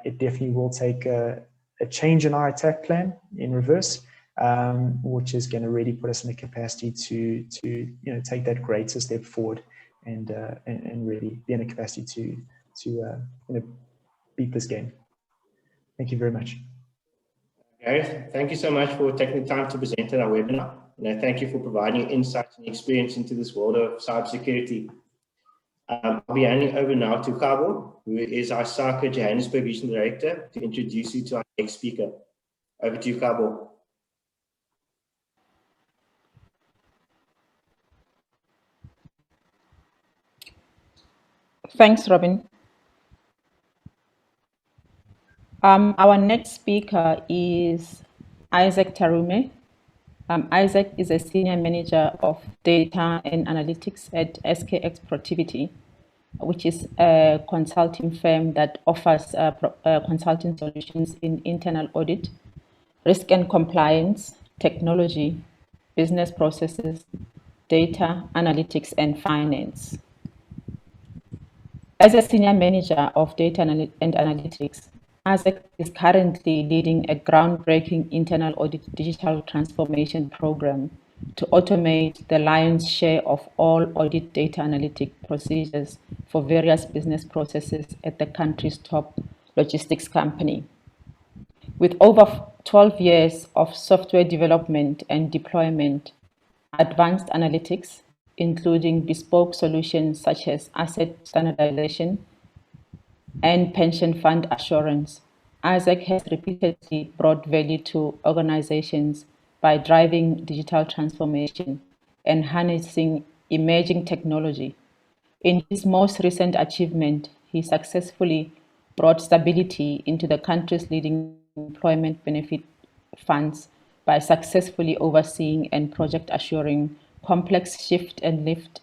It definitely will take a change in our attack plan in reverse, which is going to really put us in the capacity to take that greater step forward, and really be in a capacity to beat this game. Thank you very much. Gareth, thank you so much for taking the time to present at our webinar. Thank you for providing insights and experience into this world of cybersecurity. I'll be handing over now to Kgabo, who is our CISA Johannesburg Regional Director, to introduce you to our next speaker. Over to you, Kgabo. Thanks, Robin. Our next speaker is Isaac Tarume. Isaac is a Senior Manager of Data and Analytics at SKX Protiviti, which is a consulting firm that offers consulting solutions in internal audit, risk and compliance, technology, business processes, data, analytics, and finance. As a Senior Manager of Data and Analytics, Isaac is currently leading a groundbreaking internal audit digital transformation program to automate the lion's share of all audit data analytic procedures for various business processes at the country's top logistics company. With over 12 years of software development and deployment, advanced analytics, including bespoke solutions such as asset standardization and pension fund assurance, Isaac has repeatedly brought value to organizations by driving digital transformation and harnessing emerging technology. In his most recent achievement, he successfully brought stability into the country's leading employment benefit funds by successfully overseeing and project assuring complex shift and lift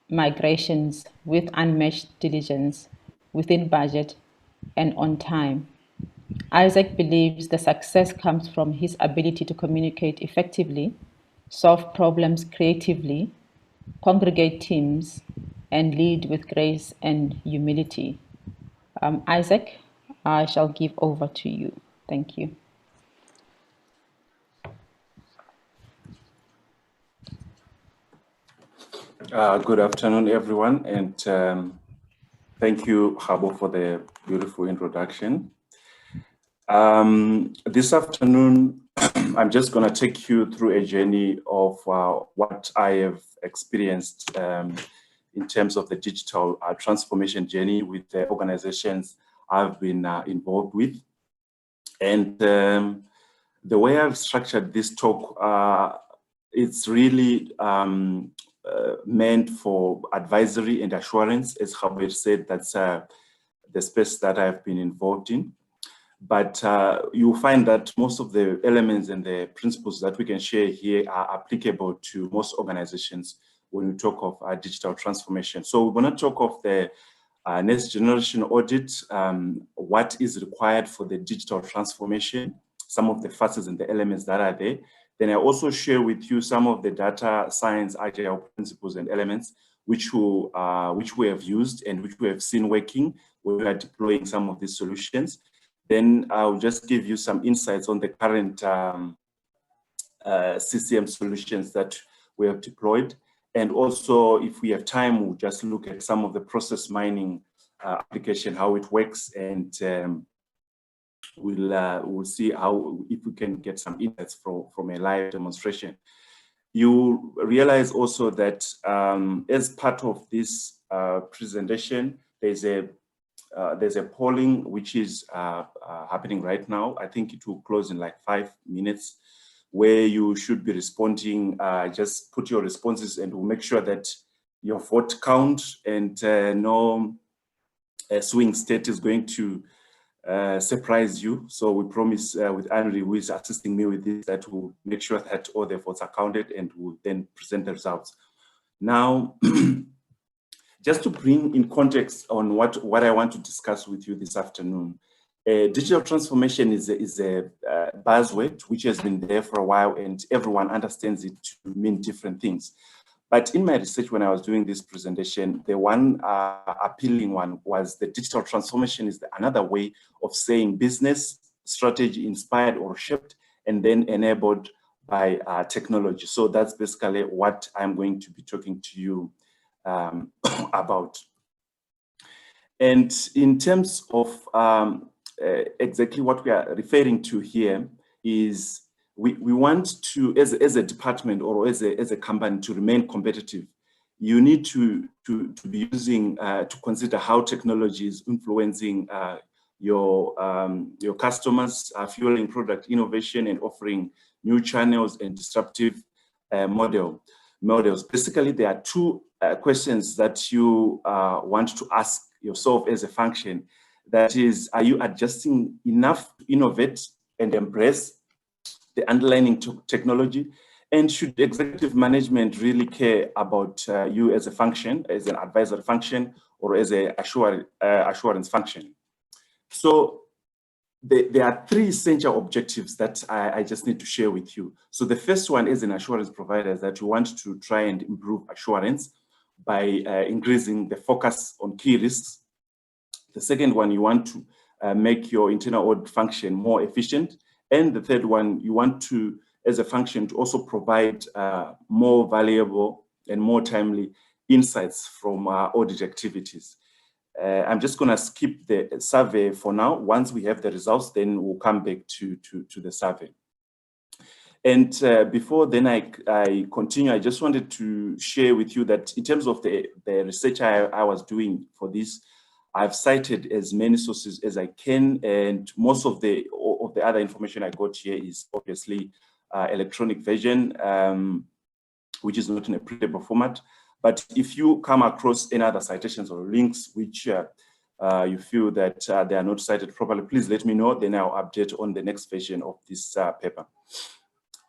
migrations with unmatched diligence, within budget, and on time. Isaac believes the success comes from his ability to communicate effectively, solve problems creatively, congregate teams, and lead with grace and humility. Isaac, I shall give over to you. Thank you. Good afternoon, everyone, and thank you, Kgabo, for the beautiful introduction. This afternoon, I'm just going to take you through a journey of what I have experienced in terms of the digital transformation journey with the organizations I've been involved with. And the way I've structured this talk, it's really meant for advisory and assurance. As Kgabo said, that's the space that I've been involved in. But you'll find that most of the elements and the principles that we can share here are applicable to most organizations when we talk of digital transformation. So we're going to talk of the next generation audit, what is required for the digital transformation, some of the facets and the elements that are there. Then I also share with you some of the data science agile principles and elements which we have used and which we have seen working when we are deploying some of these solutions. Then I'll just give you some insights on the current CCM solutions that we have deployed. And also, if we have time, we'll just look at some of the process mining application, how it works, and we'll see how, if we can get some insights from a live demonstration. You realize also that as part of this presentation, there's a polling which is happening right now. I think it will close in like 5 minutes, where you should be responding. Just put your responses and we'll make sure that your vote count and no swing state is going to surprise you. So we promise with Henry, who is assisting me with this, that we'll make sure that all the votes are counted and we'll then present the results. Now, just to bring in context on what I want to discuss with you this afternoon, digital transformation is a buzzword which has been there for a while and everyone understands it to mean different things. But in my research, when I was doing this presentation, the one appealing one was the digital transformation is another way of saying business strategy inspired or shaped and then enabled by technology. So that's basically what I'm going to be talking to you about. And in terms of exactly what we are referring to here is we want to, as a department or as a company, to remain competitive. You need to be using, to consider how technology is influencing your customers, fueling product innovation and offering new channels and disruptive models. Basically, there are two questions that you want to ask yourself as a function. That is, are you adjusting enough to innovate and embrace the underlying technology? And should executive management really care about you as a function, as an advisory function, or as an assurance function? So there are three essential objectives that I just need to share with you. So the first one is an assurance provider, that you want to try and improve assurance by increasing the focus on key risks. The second one, you want to make your internal audit function more efficient. And the third one, you want to, as a function, to also provide more valuable and more timely insights from audit activities. I'm just going to skip the survey for now. Once we have the results, then we'll come back to the survey. And before then I continue, I just wanted to share with you that in terms of the research I was doing for this, I've cited as many sources as I can, and most of the other information I got here is obviously electronic version, which is not in a printable format. But if you come across any other citations or links which you feel that they are not cited properly, please let me know, then I'll update on the next version of this paper.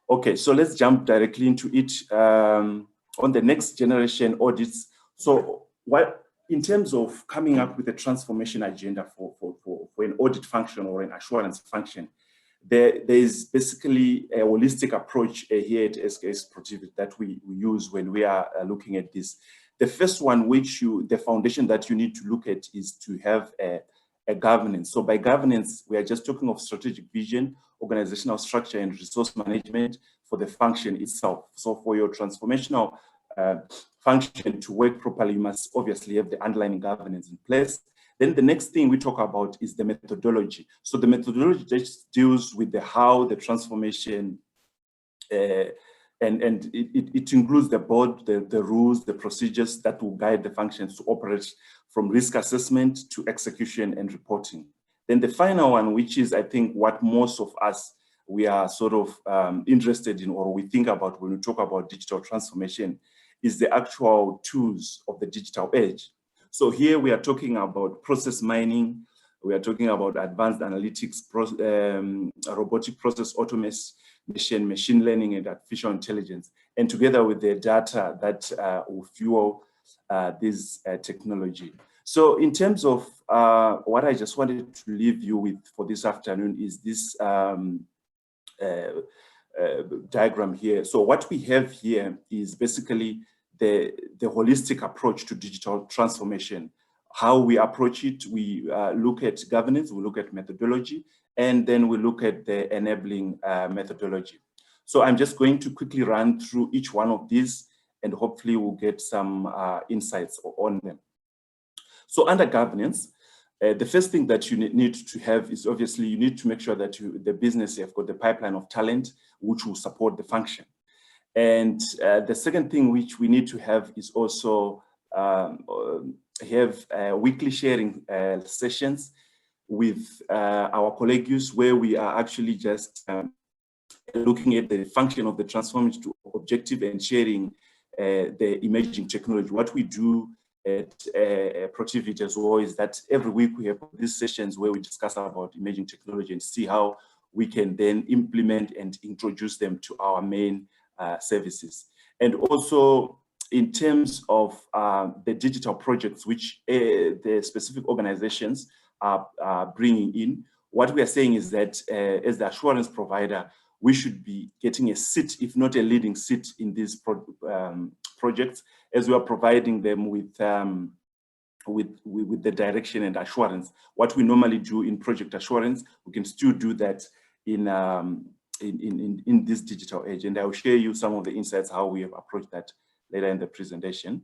Okay, so let's jump directly into it. On the next generation audits So what, in terms of coming up with a transformation agenda for an audit function or an assurance function, there is basically a holistic approach here at SKS Protiviti that we use when we are looking at this. The first one, the foundation that you need to look at is to have a governance. So by governance, we are just talking of strategic vision, organizational structure, and resource management for the function itself. So for your transformational function to work properly, you must obviously have the underlying governance in place. Then the next thing we talk about is the methodology. So the methodology just deals with how the transformation, and it includes the board, the rules, the procedures that will guide the functions to operate from risk assessment to execution and reporting. Then the final one, which is I think what most of us, we are sort of interested in, or we think about when we talk about digital transformation, is the actual tools of the digital age. So here we are talking about process mining, we are talking about advanced analytics, robotic process automation, machine learning, and artificial intelligence, and together with the data that will fuel this technology. So in terms of what I just wanted to leave you with for this afternoon is this diagram here. So what we have here is basically the holistic approach to digital transformation. How we approach it, we look at governance, we look at methodology, and then we look at the enabling methodology. So I'm just going to quickly run through each one of these, and hopefully we'll get some insights on them. So under governance, the first thing that you need to have is obviously you need to make sure that the business, you've got the pipeline of talent which will support the function. And the second thing which we need to have is also have weekly sharing sessions with our colleagues where we are actually just looking at the function of the transformation to objective and sharing the emerging technology. What we do at Protiviti as well is that every week we have these sessions where we discuss about emerging technology and see how we can then implement and introduce them to our main services. And also in terms of the digital projects which the specific organizations are bringing in, what we are saying is that as the assurance provider, we should be getting a seat, if not a leading seat, in these projects, as we are providing them with the direction and assurance. What we normally do in project assurance, we can still do that in this digital age. And I will share you some of the insights how we have approached that later in the presentation.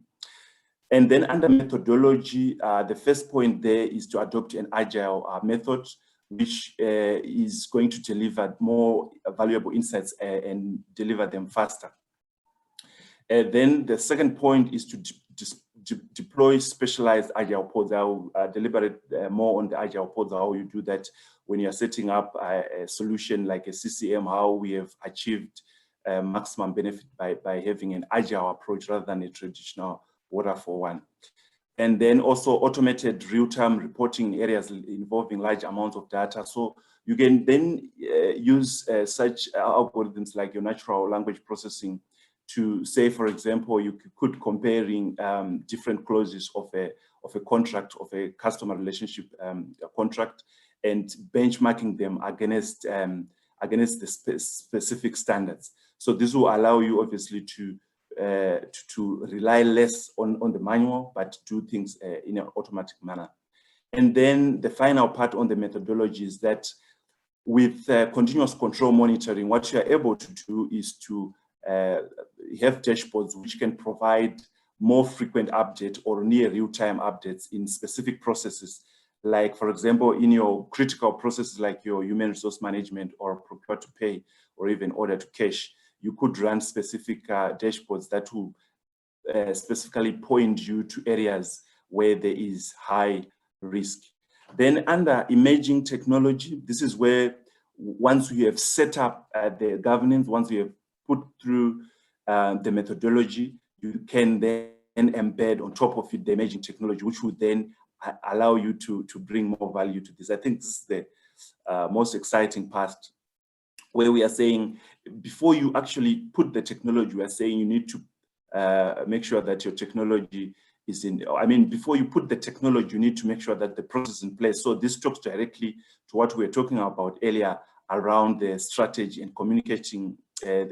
And then under methodology, the first point there is to adopt an agile method, which is going to deliver more valuable insights and deliver them faster. Then the second point is to deploy specialized agile pods. I will deliberate more on the agile pods, how you do that when you're setting up a solution like a CCM, how we have achieved maximum benefit by having an agile approach rather than a traditional waterfall one. And then also automated real-time reporting areas involving large amounts of data. So you can then use such algorithms like your natural language processing to say, for example, you could comparing different clauses of a contract, of a customer relationship contract, and benchmarking them against the specific standards. So this will allow you obviously to rely less on the manual, but do things in an automatic manner. And then the final part on the methodology is that with continuous control monitoring, what you're able to do is to have dashboards which can provide more frequent update or near real-time updates in specific processes. Like, for example, in your critical processes like your human resource management or procure to pay or even order to cash, you could run specific dashboards that will specifically point you to areas where there is high risk. Then under emerging technology, this is where once we have set up the governance, once we have put through the methodology, you can then embed on top of it the emerging technology, which would then allow you to bring more value to this. I think this is the most exciting part, where we are saying before you actually put the technology, we are saying you need to make sure that your technology I mean, before you put the technology, you need to make sure that the process is in place. So this talks directly to what we were talking about earlier around the strategy and communicating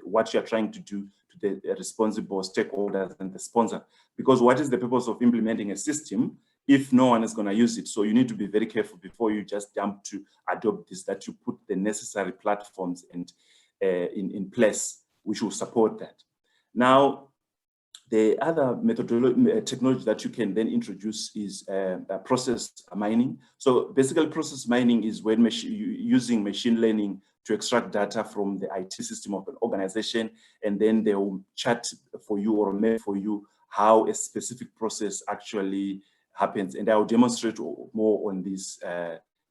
what you're trying to do to the responsible stakeholders and the sponsor. Because what is the purpose of implementing a system if no one is going to use it? So you need to be very careful before you just jump to adopt this, that you put the necessary platforms and in place which will support that. Now, the other technology that you can then introduce is process mining. So basically, process mining is when using machine learning to extract data from the IT system of an organization, and then they will chart for you or map for you how a specific process actually happens. And I will demonstrate more on this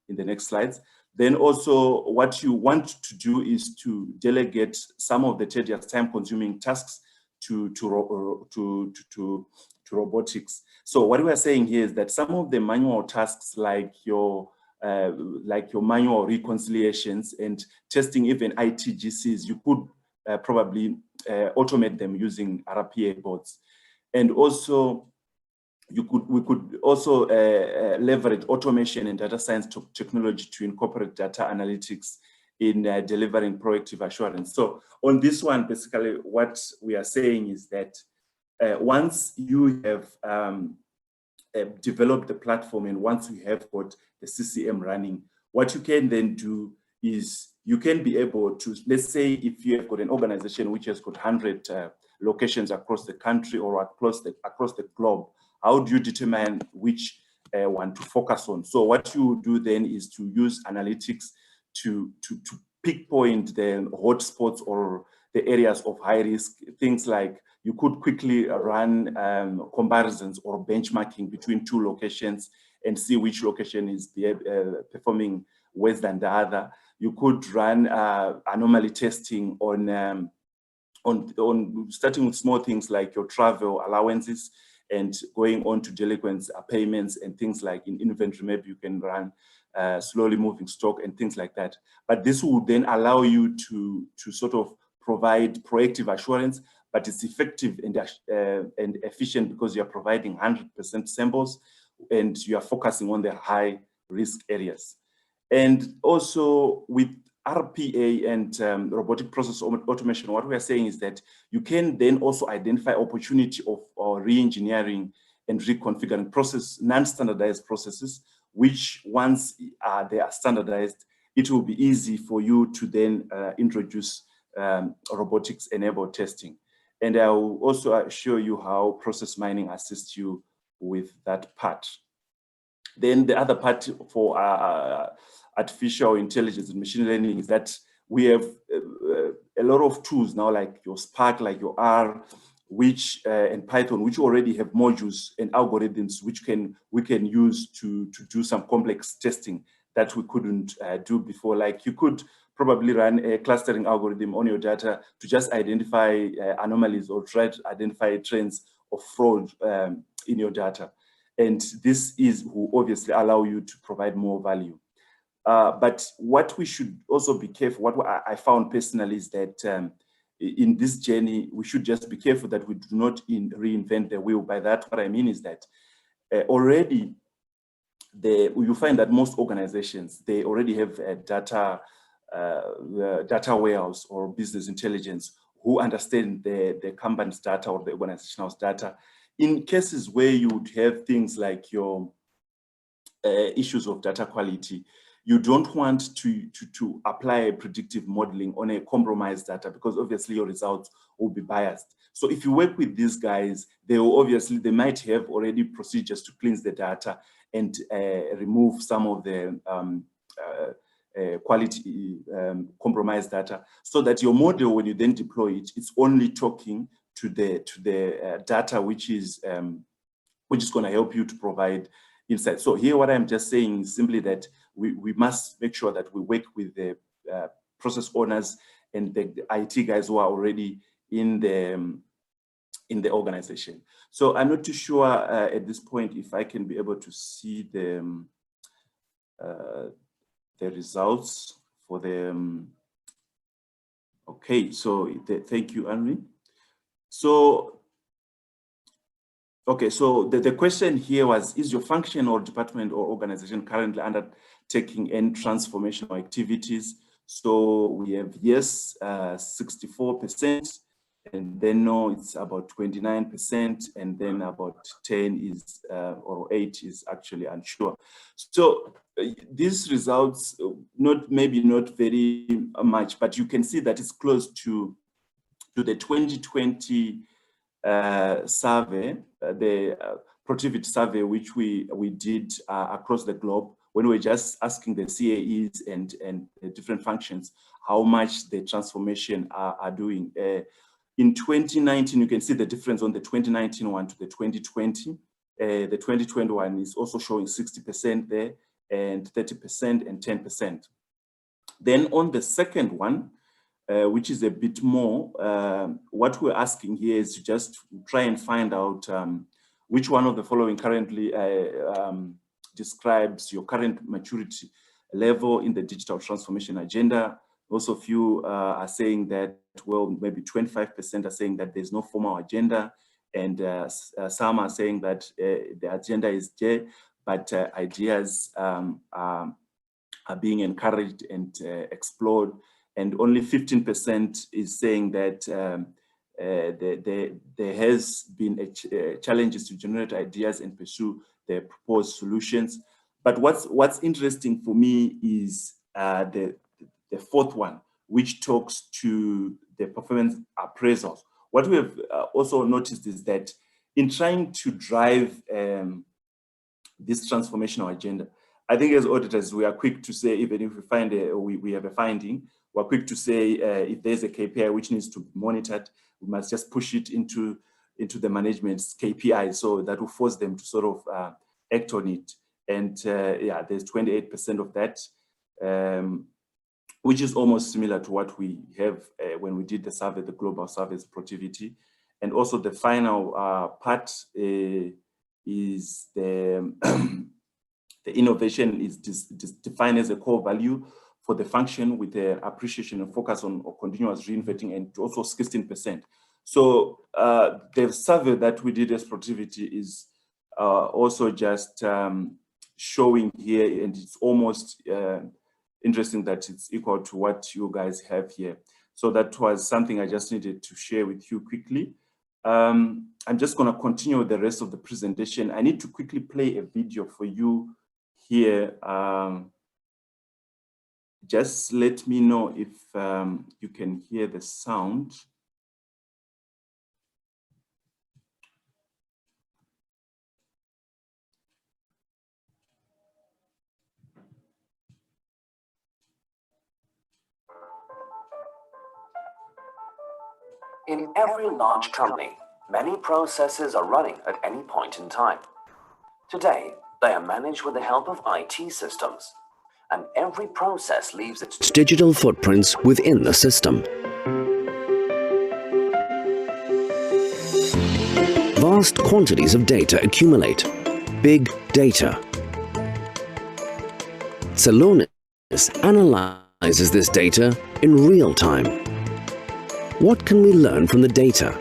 in the next slides. Then also what you want to do is to delegate some of the tedious time-consuming tasks to robotics. So what we are saying here is that some of the manual tasks like your manual reconciliations and testing even ITGCs, you could probably automate them using RPA bots. And also we could also leverage automation and data science technology to incorporate data analytics in delivering proactive assurance. So on this one, basically what we are saying is that once you have developed the platform and once you have got the CCM running, what you can then do is you can be able to, let's say if you have got an organization which has got 100 locations across the country or across the globe, how do you determine which one to focus on? So what you do then is to use analytics to pinpoint the hotspots or the areas of high risk. Things like you could quickly run comparisons or benchmarking between two locations and see which location is performing worse than the other. You could run anomaly testing on starting with small things like your travel allowances and going on to delinquents payments and things like in inventory. Maybe you can run slowly moving stock and things like that. But this will then allow you to sort of provide proactive assurance, but it's effective and efficient because you're providing 100% samples and you are focusing on the high risk areas. And also with RPA and robotic process automation, what we are saying is that you can then also identify opportunity of re-engineering and reconfiguring non-standardized processes, which once they are standardized, it will be easy for you to then introduce robotics-enabled testing. And I will also show you how process mining assists you with that part. Then the other part for artificial intelligence and machine learning is that we have a lot of tools now, like your Spark, like your R, which and Python, which already have modules and algorithms which we can use to do some complex testing that we couldn't do before. Like you could probably run a clustering algorithm on your data to just identify anomalies or try to identify trends of fraud in your data. And this will obviously allow you to provide more value. But what we should also be careful, what I found personally is that in this journey, we should just be careful that we do not reinvent the wheel. By that, what I mean is that already you find that most organizations, they already have a data warehouse or business intelligence who understand the company's data or the organization's data. In cases where you would have things like your issues of data quality, you don't want to apply predictive modeling on a compromised data because obviously your results will be biased. So if you work with these guys, they might have already procedures to cleanse the data and remove some of the quality compromised data, so that your model, when you then deploy it, it's only talking to the data which is going to help you to provide insight. So here, what I'm just saying is simply that we must make sure that we work with the process owners and the IT guys who are already in the organization. So I'm not too sure at this point if I can be able to see the results for the. Okay, so thank you, Henry. So Okay, so the question here was, is your function or department or organization currently undertaking any transformational activities? So we have yes, 64%, and then no, it's about 29%, and then about 10 is, or 8 is actually unsure. So these results, maybe not very much, but you can see that it's close to the 2020 survey, the Protiviti survey, which we did across the globe, when we were just asking the CAEs and the different functions how much the transformation are doing. In 2019, you can see the difference on the 2019 one to the 2020. The 2020 one is also showing 60% there, and 30% and 10%. Then on the second one, which is a bit more, what we're asking here is to just try and find out which one of the following currently describes your current maturity level in the digital transformation agenda. Also, few are saying that, well, maybe 25% are saying that there's no formal agenda, and some are saying that the agenda is there, but ideas are being encouraged and explored. And only 15% is saying that there has been challenges to generate ideas and pursue the proposed solutions. But what's interesting for me is the fourth one, which talks to the performance appraisals. What we have also noticed is that in trying to drive this transformational agenda, I think as auditors, we are quick to say, even if we find we have a finding, we're quick to say if there's a KPI which needs to be monitored, we must just push it into the management's KPI, so that will force them to sort of act on it. And yeah, there's 28% of that, which is almost similar to what we have when we did the survey, the global surveys Protiviti. And also the final part is the the innovation is defined as a core value for the function, with the appreciation and focus on continuous reinventing, and also 16%. So the survey that we did as Protiviti is also just showing here, and it's almost interesting that it's equal to what you guys have here. So that was something I just needed to share with you quickly. I'm just going to continue with the rest of the presentation. I need to quickly play a video for you here. Just let me know if you can hear the sound. In every large company, many processes are running at any point in time. Today, they are managed with the help of IT systems, and every process leaves its digital footprints within the system. Vast quantities of data accumulate. Big data. Celonis analyzes this data in real time. What can we learn from the data?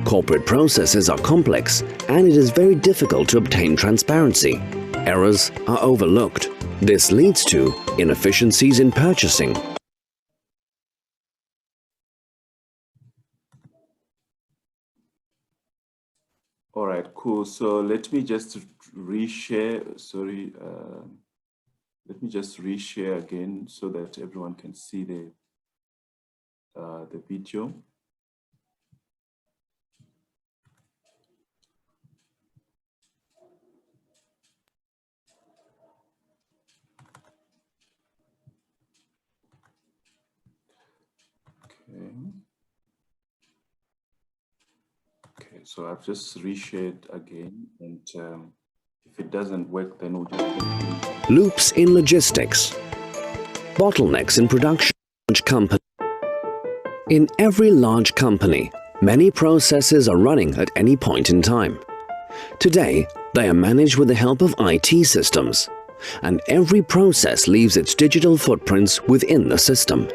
Corporate processes are complex, and it is very difficult to obtain transparency. Errors are overlooked. This leads to inefficiencies in purchasing. All right, cool. So let me just reshare. Sorry, let me just reshare again so that everyone can see the video. Okay, so I've just reshared again, and if it doesn't work, then we'll just continue. Loops in logistics. Bottlenecks in production. Company. In every large company, many processes are running at any point in time. Today, they are managed with the help of IT systems, and every process leaves its digital footprints within the system.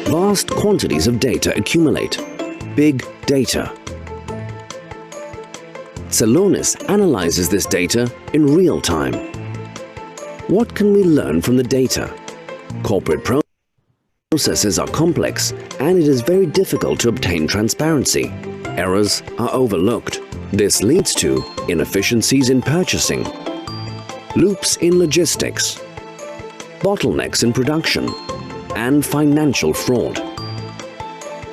Vast quantities of data accumulate. big data. Celonis analyzes this data in real time. What can we learn from the data? Corporate processes are complex and it is very difficult to obtain transparency. Errors are overlooked. This leads to inefficiencies in purchasing, loops in logistics, bottlenecks in production, and financial fraud.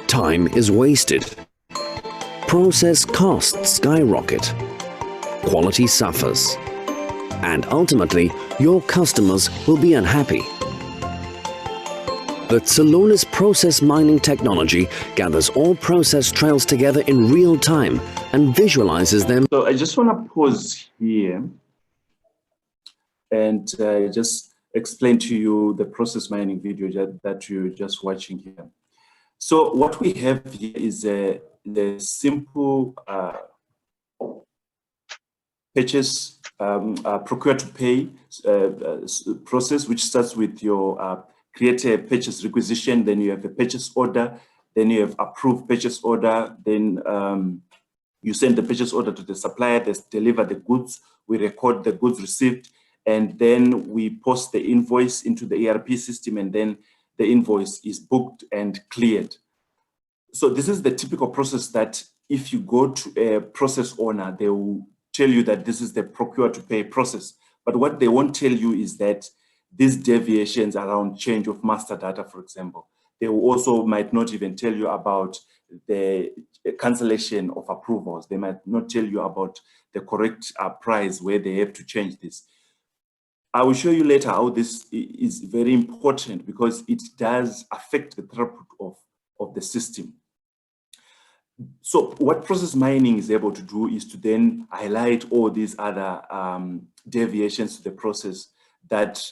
Time is wasted. Process costs skyrocket. Quality suffers. And ultimately, your customers will be unhappy. But Celonis process mining technology gathers all process trails together in real time and visualizes them. So I just want to pause here and just explain to you the process mining video that you're just watching here. So what we have here is the simple purchase procure to pay process, which starts with your create a purchase requisition, then you have a purchase order, then you have approved purchase order, then you send the purchase order to the supplier, they deliver the goods, we record the goods received, and then we post the invoice into the ERP system, and then the invoice is booked and cleared. So this is the typical process that if you go to a process owner, they will tell you that this is the procure to pay process. But what they won't tell you is that these deviations around change of master data, for example, they also might not even tell you about the cancellation of approvals. They might not tell you about the correct price where they have to change this. I will show you later how this is very important because it does affect the throughput of the system. So what process mining is able to do is to then highlight all these other deviations to the process that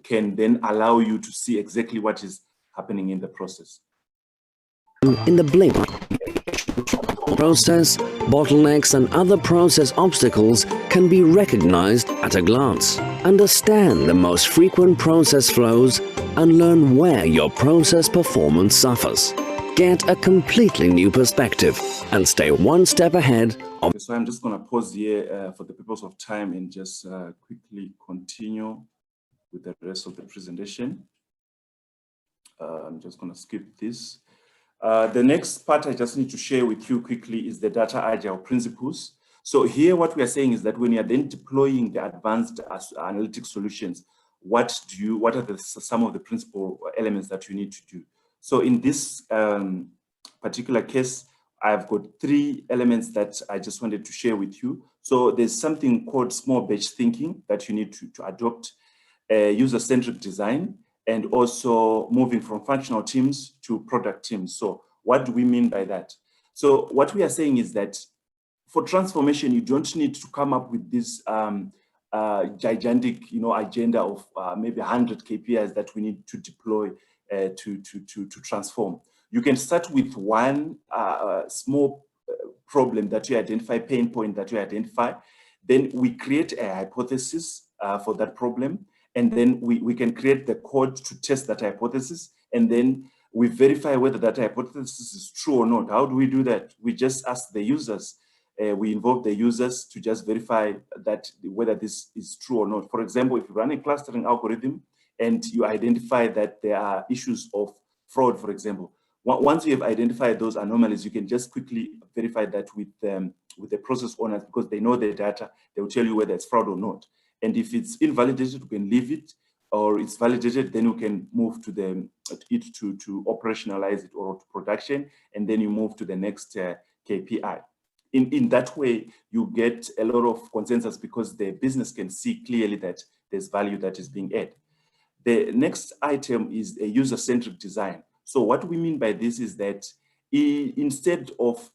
can then allow you to see exactly what is happening in the process. In the blink, process, bottlenecks and other process obstacles can be recognized at a glance. Understand the most frequent process flows and learn where your process performance suffers. Get a completely new perspective and stay one step ahead of. So I'm just going to pause here for the purpose of time and just quickly continue with the rest of the presentation. I'm just going to skip this. The next part I just need to share with you quickly is the data agile principles. So here what we are saying is that when you are then deploying the advanced analytics solutions, what are some of the principal elements that you need to do? So in this particular case, I've got 3 elements that I just wanted to share with you. So there's something called small batch thinking that you need to adopt, user-centric design, and also moving from functional teams to product teams. So what do we mean by that? So what we are saying is that for transformation, you don't need to come up with this gigantic, agenda of maybe 100 KPIs that we need to deploy to transform. You can start with one small problem that you identify, pain point that you identify. Then we create a hypothesis for that problem. And then we can create the code to test that hypothesis. And then we verify whether that hypothesis is true or not. How do we do that? We just ask the users. We involve the users to just verify that whether this is true or not. For example, if you run a clustering algorithm and you identify that there are issues of fraud, for example, once you have identified those anomalies, you can just quickly verify that with the process owners because they know the data. They will tell you whether it's fraud or not. And if it's invalidated, we can leave it, or it's validated, then we can move to to operationalize it or to production, and then you move to the next KPI. In that way, you get a lot of consensus because the business can see clearly that there's value that is being added. The next item is a user-centric design. So what we mean by this is that instead of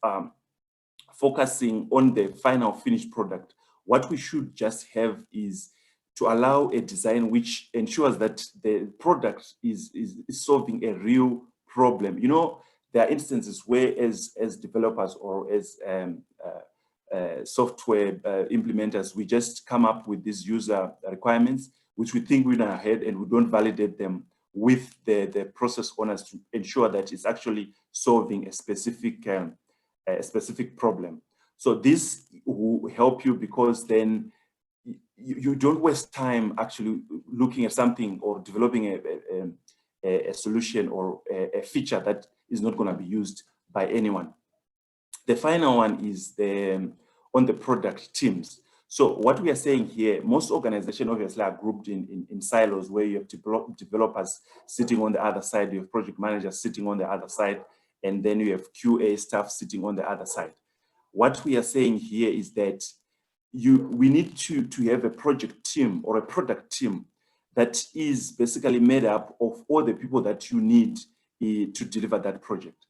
focusing on the final finished product, what we should just have is to allow a design which ensures that the product is solving a real problem. There are instances where as developers or as software implementers, we just come up with these user requirements, which we think we know ahead and we don't validate them with the process owners to ensure that it's actually solving a specific problem. So this will help you, because then you don't waste time actually looking at something or developing a solution or a feature that is not going to be used by anyone. The final one is on the product teams. So what we are saying here, most organizations obviously are grouped in silos, where you have developers sitting on the other side, you have project managers sitting on the other side, and then you have QA staff sitting on the other side. What we are saying here is that we need to have a project team or a product team that is basically made up of all the people that you need to deliver that project.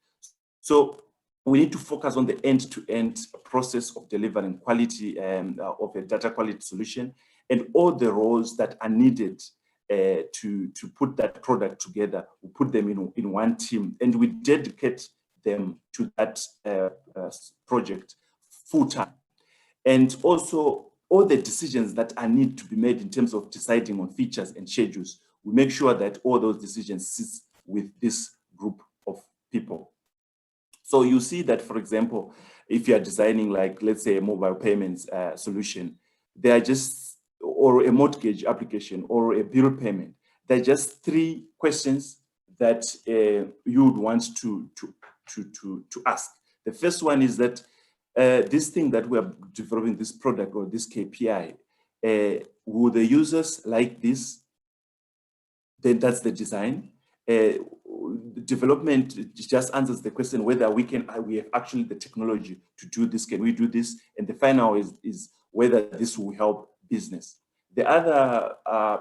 So we need to focus on the end-to-end process of delivering quality of a data quality solution, and all the roles that are needed to put that product together. We put them in one team, and we dedicate them to that project full time. And also all the decisions that are need to be made in terms of deciding on features and schedules, we make sure that all those decisions sit with this group of people. So you see that, for example, if you are designing, like, let's say, a mobile payments solution, there are just, or a mortgage application or a bill payment, there are just 3 questions that you would want to ask. The first one is that this thing that we are developing, this product or this KPI, will the users like this? Then that's the design. Development just answers the question whether we have actually the technology to do this. Can we do this? And the final is whether this will help business. The other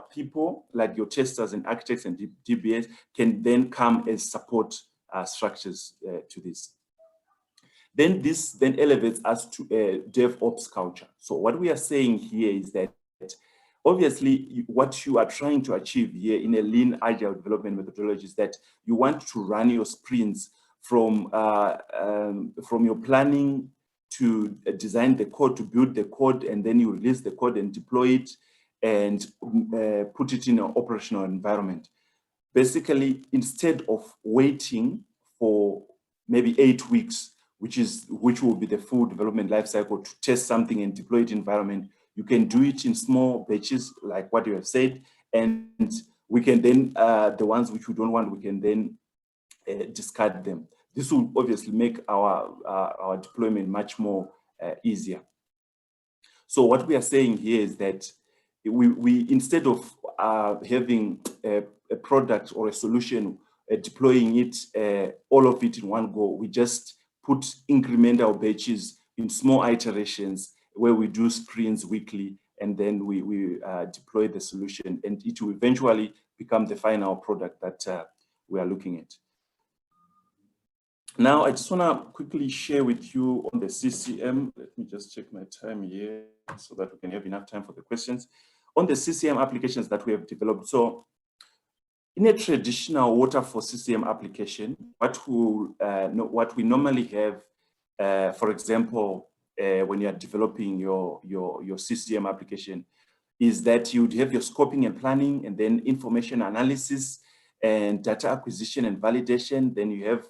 people, like your testers and architects and DBAs, can then come as support structures to this. Then this then elevates us to a DevOps culture. So what we are saying here is that obviously what you are trying to achieve here in a lean agile development methodology is that you want to run your sprints from your planning to design the code, to build the code, and then you release the code and deploy it and put it in an operational environment. Basically, instead of waiting for maybe 8 weeks, which will be the full development lifecycle, to test something and deploy it in environment, you can do it in small batches, like what you have said, and we can then, the ones which we don't want, we can then discard them. This will obviously make our deployment much more easier. So what we are saying here is that we instead of having a product or a solution, deploying it, all of it in one go, we just put incremental batches in small iterations where we do sprints weekly, and then we deploy the solution, and it will eventually become the final product that we are looking at. Now, I just want to quickly share with you on the CCM. Let me just check my time here so that we can have enough time for the questions. On the CCM applications that we have developed. So in a traditional waterfall CCM application, what we normally have, for example, when you are developing your CCM application, is that you'd have your scoping and planning, and then information analysis and data acquisition and validation. Then you have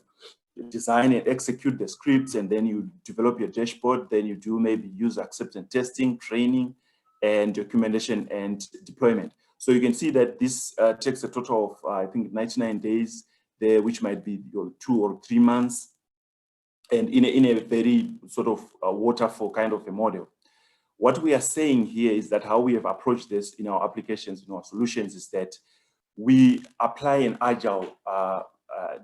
design and execute the scripts, and then you develop your dashboard. Then you do maybe user acceptance testing, training, and documentation and deployment. So you can see that this takes a total of, I think, 99 days there, which might be 2 or 3 months. And in a very sort of waterfall kind of a model. What we are saying here is that how we have approached this in our applications, in our solutions, is that we apply an agile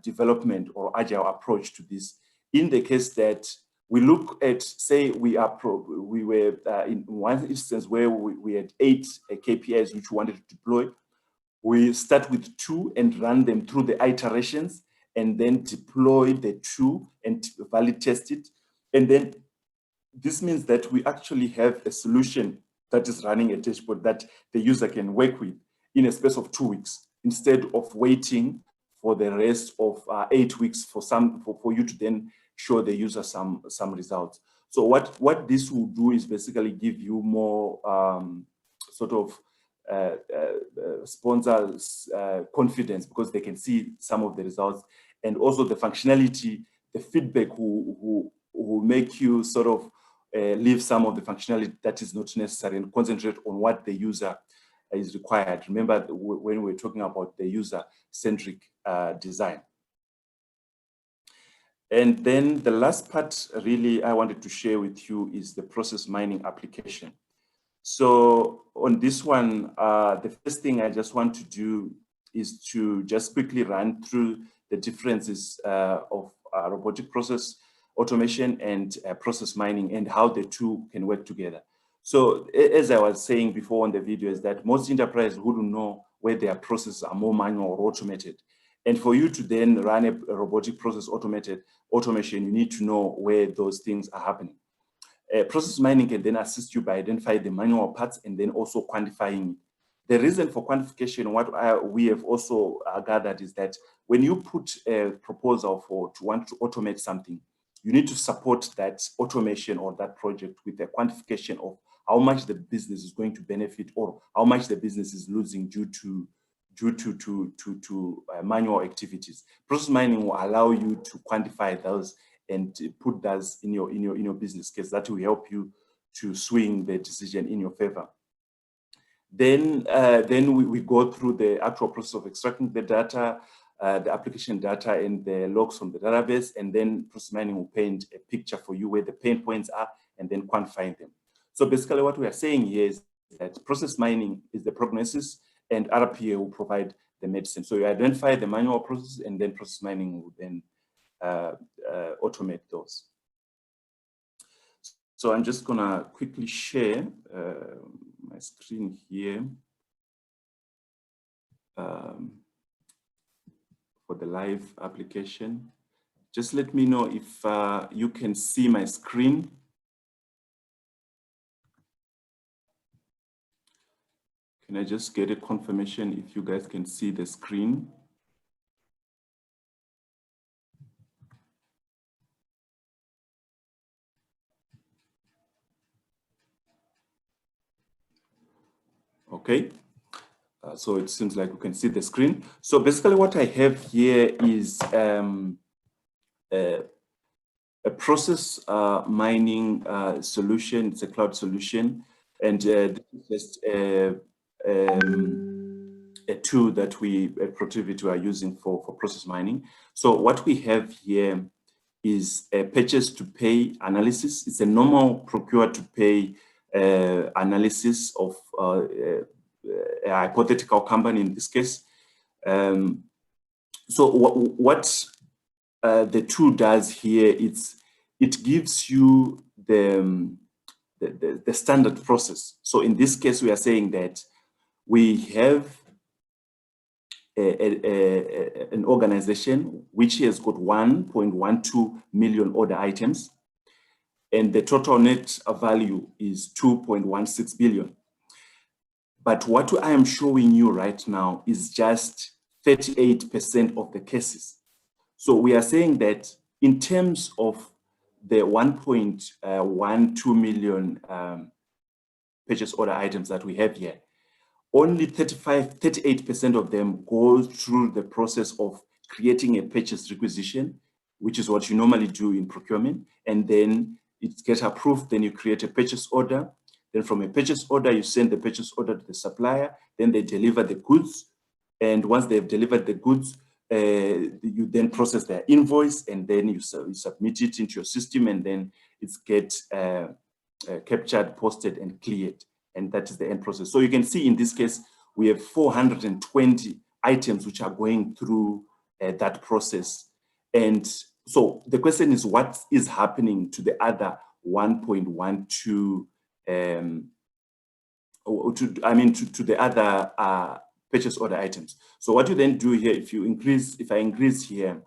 development or agile approach to this. In the case that we look at, say, we were in one instance where we had 8 KPIs which we wanted to deploy. We start with 2 and run them through the iterations, and then deploy the 2 and valid test it. And then this means that we actually have a solution that is running a dashboard that the user can work with in a space of 2 weeks, instead of waiting for the rest of 8 weeks for you to then show the user some results. So what this will do is basically give you more sort of sponsors confidence because they can see some of the results, and also the functionality, the feedback who make you sort of leave some of the functionality that is not necessary and concentrate on what the user is required. Remember when we're talking about the user-centric design. And then the last part really I wanted to share with you is the process mining application. So on this one, the first thing I just want to do is to just quickly run through the differences of robotic process automation and process mining and how the two can work together. So as I was saying before on the video, is that most enterprises wouldn't know where their processes are more manual or automated. And for you to then run a robotic process automation, you need to know where those things are happening. Process mining can then assist you by identifying the manual parts and then also quantifying it. The reason for quantification, what we have also gathered is that when you put a proposal to want to automate something, you need to support that automation or that project with a quantification of how much the business is going to benefit or how much the business is losing due to manual activities. Process mining will allow you to quantify those and put those in your business case. That will help you to swing the decision in your favor. Then we go through the actual process of extracting the data, the application data and the logs from the database, and then process mining will paint a picture for you where the pain points are and then quantifying them. So basically what we are saying here is that process mining is the prognosis and RPA will provide the medicine. So you identify the manual process and then process mining will then automate those. So I'm just gonna quickly share my screen here for the live application. Just let me know if you can see my screen. Can I just get a confirmation if you guys can see the screen? Okay, so it seems like you can see the screen. So basically what I have here is a process mining solution. It's a cloud solution, and this is just a tool that we at Protiviti are using for process mining. So what we have here is a purchase to pay analysis. It's a normal procure to pay analysis of a hypothetical company in this case. So what the tool does here, it gives you the standard process. So in this case, we are saying that we have an organization which has got 1.12 million order items, and the total net value is 2.16 billion. But what I am showing you right now is just 38% of the cases. So we are saying that in terms of the 1.12 million purchase order items that we have here, only 38% of them go through the process of creating a purchase requisition, which is what you normally do in procurement, and then it gets approved, then you create a purchase order. Then from a purchase order, you send the purchase order to the supplier, then they deliver the goods. And once they've delivered the goods, you then process their invoice, and then you submit it into your system, and then it gets captured, posted, and cleared. And that is the end process. So you can see in this case, we have 420 items which are going through that process. And so the question is, what is happening to the other 1.12, to the other purchase order items? So what you then do here, if I increase here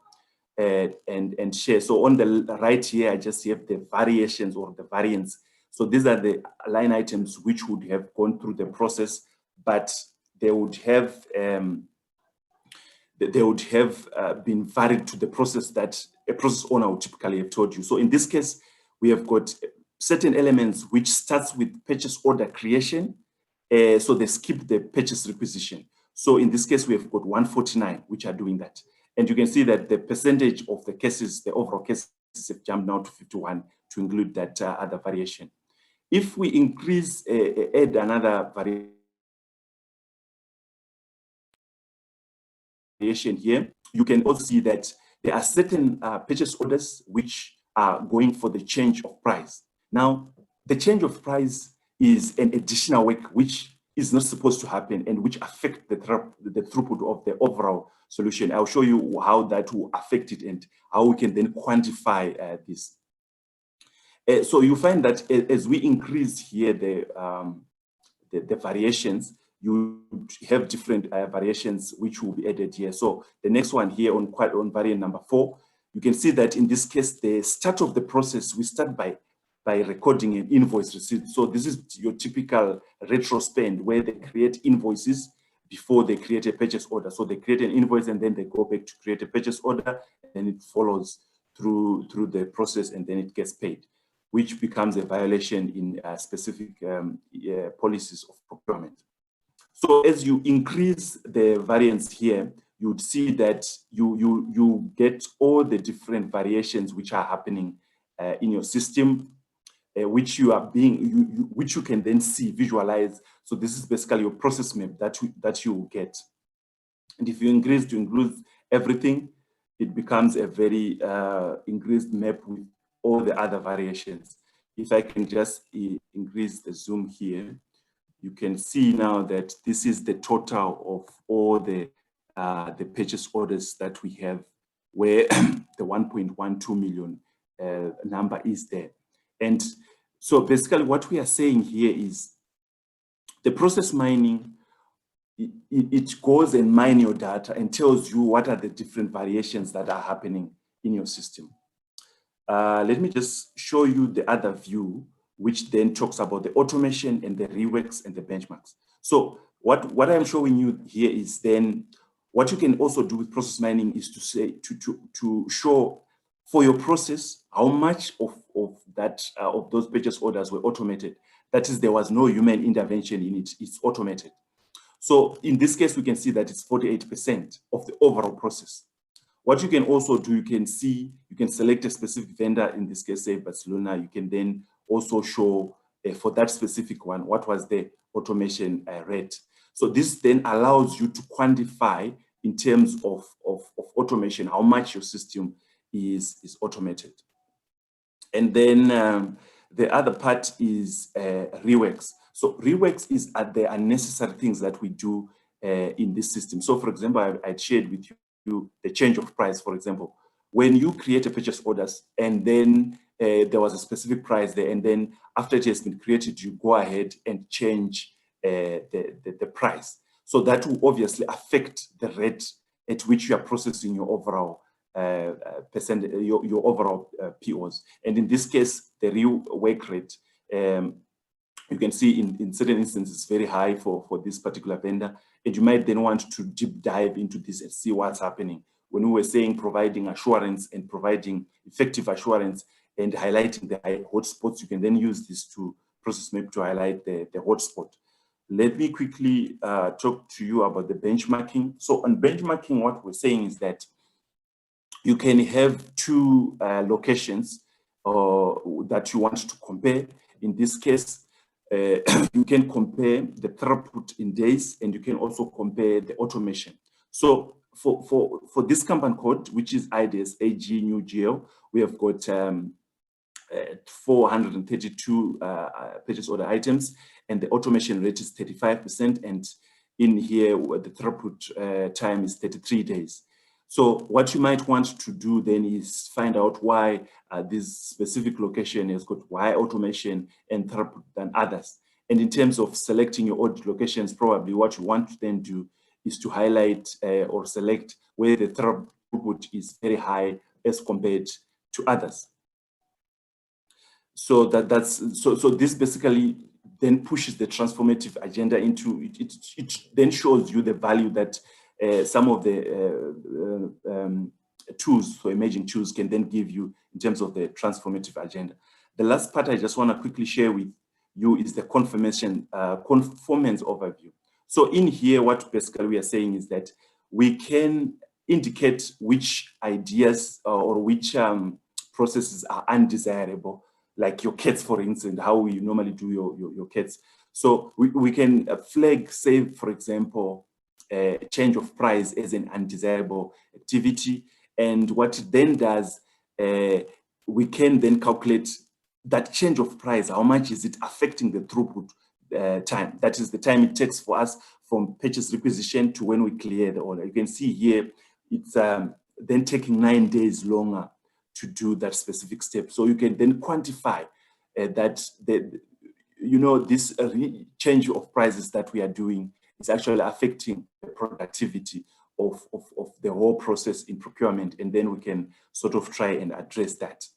and share, so on the right here, I just have the variations or the variants. So these are the line items which would have gone through the process, but they would have been varied to the process that a process owner would typically have told you. So in this case, we have got certain elements which starts with purchase order creation, so they skip the purchase requisition. So in this case, we have got 149, which are doing that. And you can see that the percentage of the cases, the overall cases have jumped now to 51 to include that other variation. If we increase, add another variation here, you can also see that there are certain purchase orders which are going for the change of price. Now, the change of price is an additional work which is not supposed to happen and which affect the throughput of the overall solution. I'll show you how that will affect it and how we can then quantify this. So you find that as we increase here the variations, you have different variations which will be added here. So the next one here on variant number 4, you can see that in this case, the start of the process, we start by recording an invoice receipt. So this is your typical retro spend where they create invoices before they create a purchase order. So they create an invoice and then they go back to create a purchase order, and it follows through the process and then it gets paid, which becomes a violation in specific policies of procurement. So as you increase the variance here, you would see that you get all the different variations which are happening in your system, which which you can then see, visualize. So this is basically your process map that you will get. And if you increase to include everything, it becomes a very increased map with all the other variations. If I can just increase the zoom here, you can see now that this is the total of all the purchase orders that we have, where the 1.12 million number is there. And so basically what we are saying here is the process mining, it goes and mines your data and tells you what are the different variations that are happening in your system. Let me just show you the other view, which then talks about the automation and the reworks and the benchmarks. So what I'm showing you here is then what you can also do with process mining is to say to show for your process how much of those purchase orders were automated. That is, there was no human intervention in it, it's automated. So in this case, we can see that it's 48% of the overall process. What you can also do, you can select a specific vendor, in this case, say Barcelona. You can then also show for that specific one, what was the automation rate. So this then allows you to quantify in terms of automation, how much your system is automated. And then the other part is reworks. So reworks is the unnecessary things that we do in this system. So for example, I shared with you the change of price, for example. When you create a purchase orders and then there was a specific price there, and then after it has been created, you go ahead and change the price. So that will obviously affect the rate at which you are processing your overall your overall POs. And in this case, the real work rate, you can see in certain instances, it's very high for this particular vendor. And you might then want to deep dive into this and see what's happening. When we were saying providing assurance and providing effective assurance and highlighting the hotspots, you can then use this to process map to highlight the hotspot. Let me quickly talk to you about the benchmarking. So on benchmarking, what we're saying is that you can have two locations that you want to compare. In this case, you can compare the throughput in days, and you can also compare the automation. So for this Kanban code, which is IDS AG new GL, we have got 432 purchase order items, and the automation rate is 35%. And in here, the throughput time is 33 days. So what you might want to do then is find out why this specific location has got higher automation and throughput than others. And in terms of selecting your audit locations, probably what you want to then do is to highlight or select where the throughput is very high as compared to others. So so this basically then pushes the transformative agenda into it then shows you the value that some of the tools, so emerging tools, can then give you in terms of the transformative agenda. The last part I just want to quickly share with U is the conformance overview. So in here, what basically we are saying is that we can indicate which ideas or which processes are undesirable, like your cats, for instance, how you normally do your cats. So we can flag, say, for example, change of price as an undesirable activity. And what it then does, we can then calculate that change of price. How much is it affecting the throughput time? That is the time it takes for us from purchase requisition to when we clear the order. You can see here, it's then taking 9 days longer to do that specific step. So you can then quantify that this change of prices that we are doing is actually affecting the productivity of the whole process in procurement, and then we can sort of try and address that.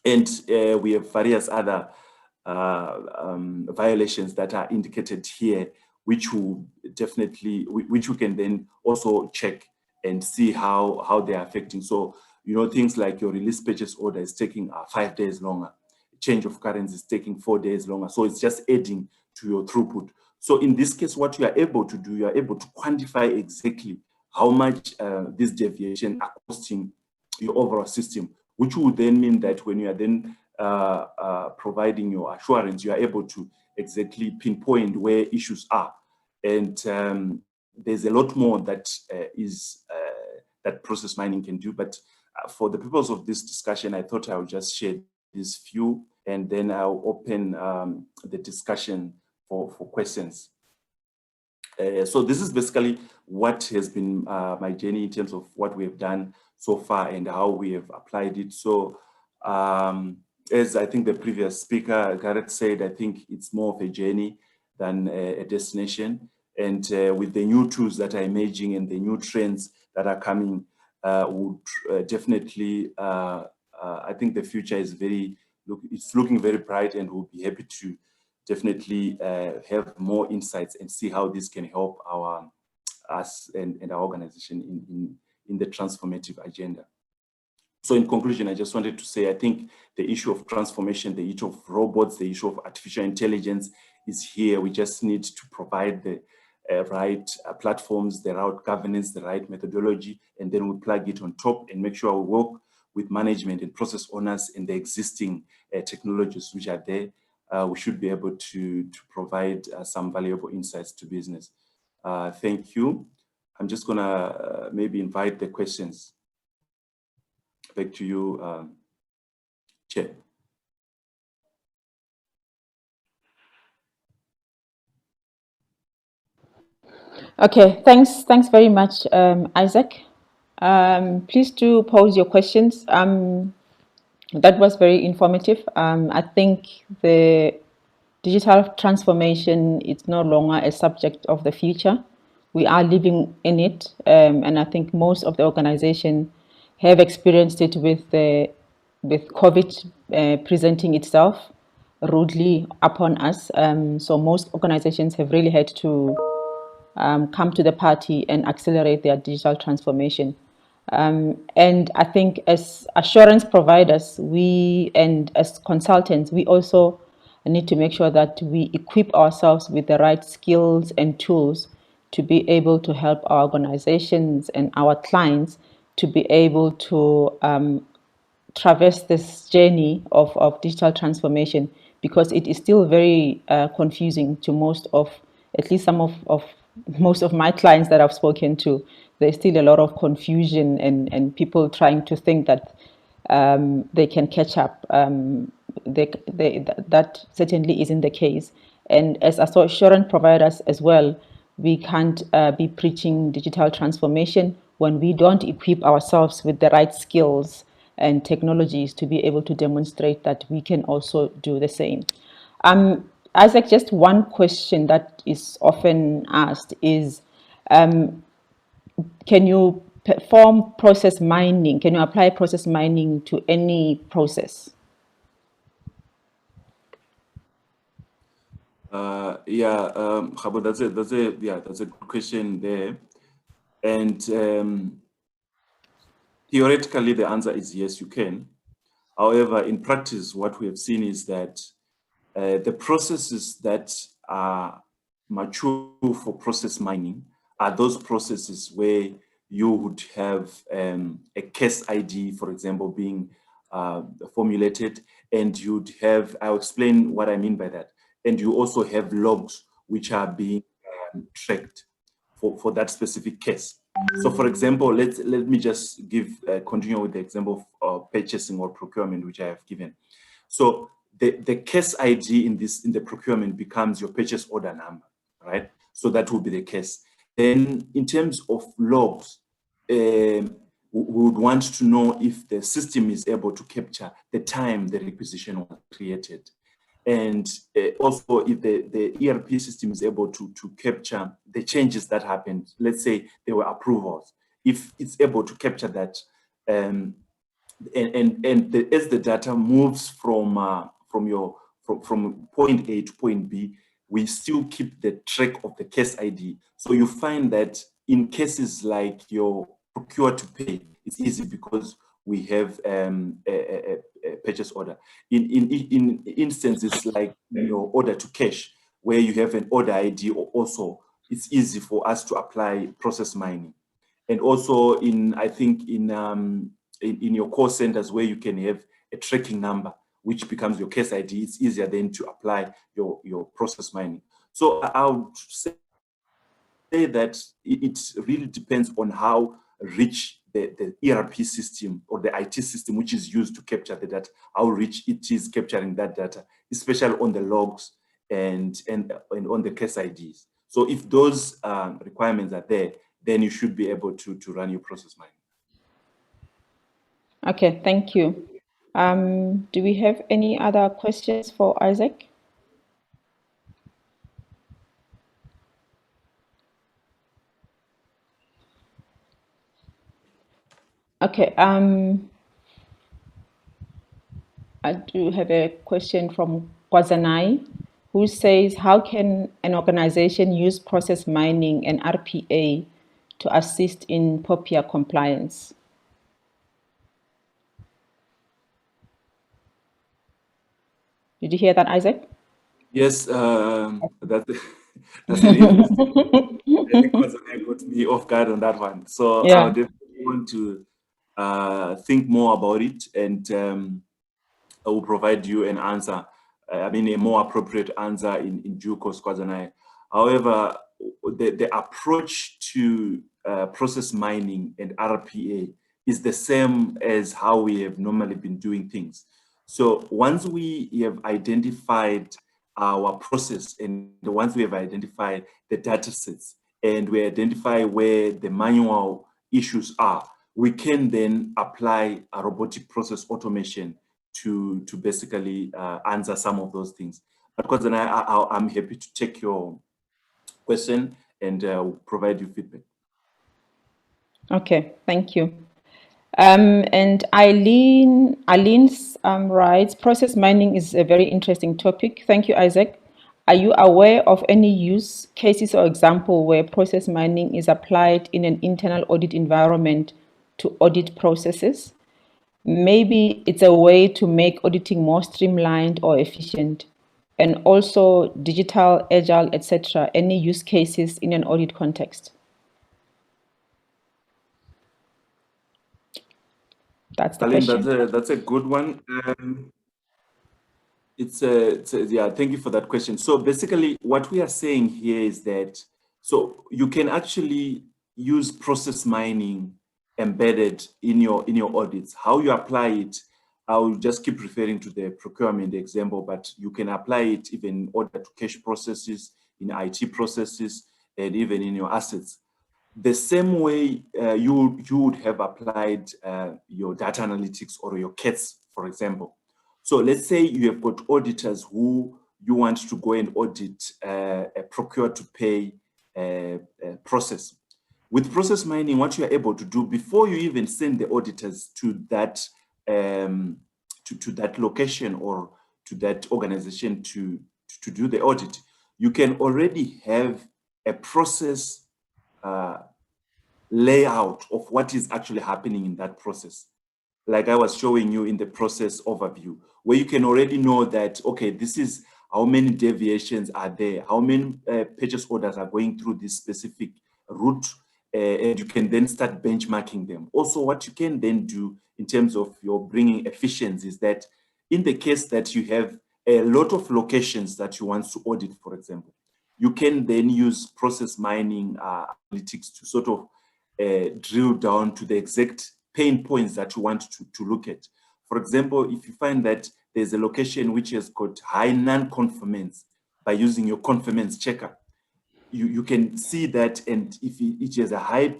And we have various other violations that are indicated here, which will definitely, which we can then also check and see how they are affecting. So, things like your release purchase order is taking 5 days longer. Change of currency is taking 4 days longer. So it's just adding to your throughput. So in this case, what you are able to do, you are able to quantify exactly how much this deviation are costing your overall system, which would then mean that when you are then providing your assurance, you are able to exactly pinpoint where issues are. And there's a lot more that that process mining can do. But for the purpose of this discussion, I thought I would just share these few, and then I'll open the discussion for questions. So this is basically what has been my journey in terms of what we have done so far and how we have applied it. So as I think the previous speaker, Gareth, said, I think it's more of a journey than a destination. And with the new tools that are emerging and the new trends that are coming, would definitely, I think the future is it's looking very bright, and we'll be happy to definitely have more insights and see how this can help us and our organization in the transformative agenda. So in conclusion, I just wanted to say, I think the issue of transformation, the issue of robots, the issue of artificial intelligence is here. We just need to provide the right platforms, the right governance, the right methodology, and then we plug it on top and make sure we work with management and process owners and the existing technologies which are there. We should be able to provide some valuable insights to business. Thank you. I'm just gonna maybe invite the questions. Back to you, Chair. Okay, thanks very much, Isaac. Please do pose your questions. That was very informative. I think the digital transformation is no longer a subject of the future. We are living in it, and I think most of the organizations have experienced it with COVID presenting itself rudely upon us. So most organizations have really had to come to the party and accelerate their digital transformation. And I think as assurance providers, and as consultants, we also need to make sure that we equip ourselves with the right skills and tools to be able to help our organizations and our clients to be able to traverse this journey of digital transformation, because it is still very confusing to most of, at least some of most of my clients that I've spoken to. There's still a lot of confusion and people trying to think that they can catch up. That certainly isn't the case. And as assurance providers as well, we can't be preaching digital transformation when we don't equip ourselves with the right skills and technologies to be able to demonstrate that we can also do the same. Isaac, just one question that is often asked is, can you perform process mining? Can you apply process mining to any process? Kgabo, that's a good question there. And theoretically, the answer is yes, you can. However, in practice, what we have seen is that The processes that are mature for process mining are those processes where you would have a case ID, for example, being formulated, and you'd have, I'll explain what I mean by that. And you also have logs which are being tracked for that specific case. So for example, let me just continue with the example of purchasing or procurement, which I have given. So the case ID in the procurement becomes your purchase order number, right? So that will be the case. Then in terms of logs, we would want to know if the system is able to capture the time the requisition was created. And also if the ERP system is able to capture the changes that happened. Let's say there were approvals. If it's able to capture that, as the data moves from point A to point B, we still keep the track of the case ID. So you find that in cases like your procure to pay, it's easy because we have a purchase order. In instances like your order to cash, where you have an order ID, also it's easy for us to apply process mining. And also I think in your call centers where you can have a tracking number, which becomes your case ID, it's easier then to apply your process mining. So I would say that it really depends on how rich the ERP system or the IT system which is used to capture the data, how rich it is capturing that data, especially on the logs and on the case IDs. So if those requirements are there, then you should be able to run your process mining. Okay, thank you. Do we have any other questions for Isaac? Okay, I do have a question from Kwazanai, who says, how can an organization use process mining and RPA to assist in POPIA compliance? Did you hear that, Isaac? Yes, that's an interesting. I think Kwazanai got me off guard on that one. So Yeah. I would definitely want to think more about it, and I will provide you an answer. I mean, a more appropriate answer in due course, Kwazanai. However, the approach to process mining and RPA is the same as how we have normally been doing things. So once we have identified our process and once we have identified the data sets and we identify where the manual issues are, we can then apply a robotic process automation to basically answer some of those things. But because then I'm happy to take your question and provide you feedback. Okay, thank you. And Eileen writes, process mining is a very interesting topic. Thank you, Isaac. Are you aware of any use cases or example where process mining is applied in an internal audit environment to audit processes? Maybe it's a way to make auditing more streamlined or efficient, and also digital, agile, etc. Any use cases in an audit context? That's the question. That's a good one. Yeah, thank you for that question. So basically what we are saying here is that, so you can actually use process mining embedded in your audits. How you apply it, I'll just keep referring to the procurement example, but you can apply it even in order to cash processes, in IT processes, and even in your assets. The same way you would have applied your data analytics or your CATs, for example. So let's say you have got auditors who you want to go and audit a procure to pay process. With process mining, what you are able to do before you even send the auditors to that to that location or to that organization to do the audit, you can already have a process layout of what is actually happening in that process. Like I was showing you in the process overview, where you can already know that, okay, this is how many deviations are there, how many purchase orders are going through this specific route, and you can then start benchmarking them. Also, what you can then do in terms of your bringing efficiency is that in the case that you have a lot of locations that you want to audit, for example, you can then use process mining analytics to sort of drill down to the exact pain points that you want to look at. For example, if you find that there's a location which has got high non-conformance, by using your conformance checker, you can see that, and if it has a high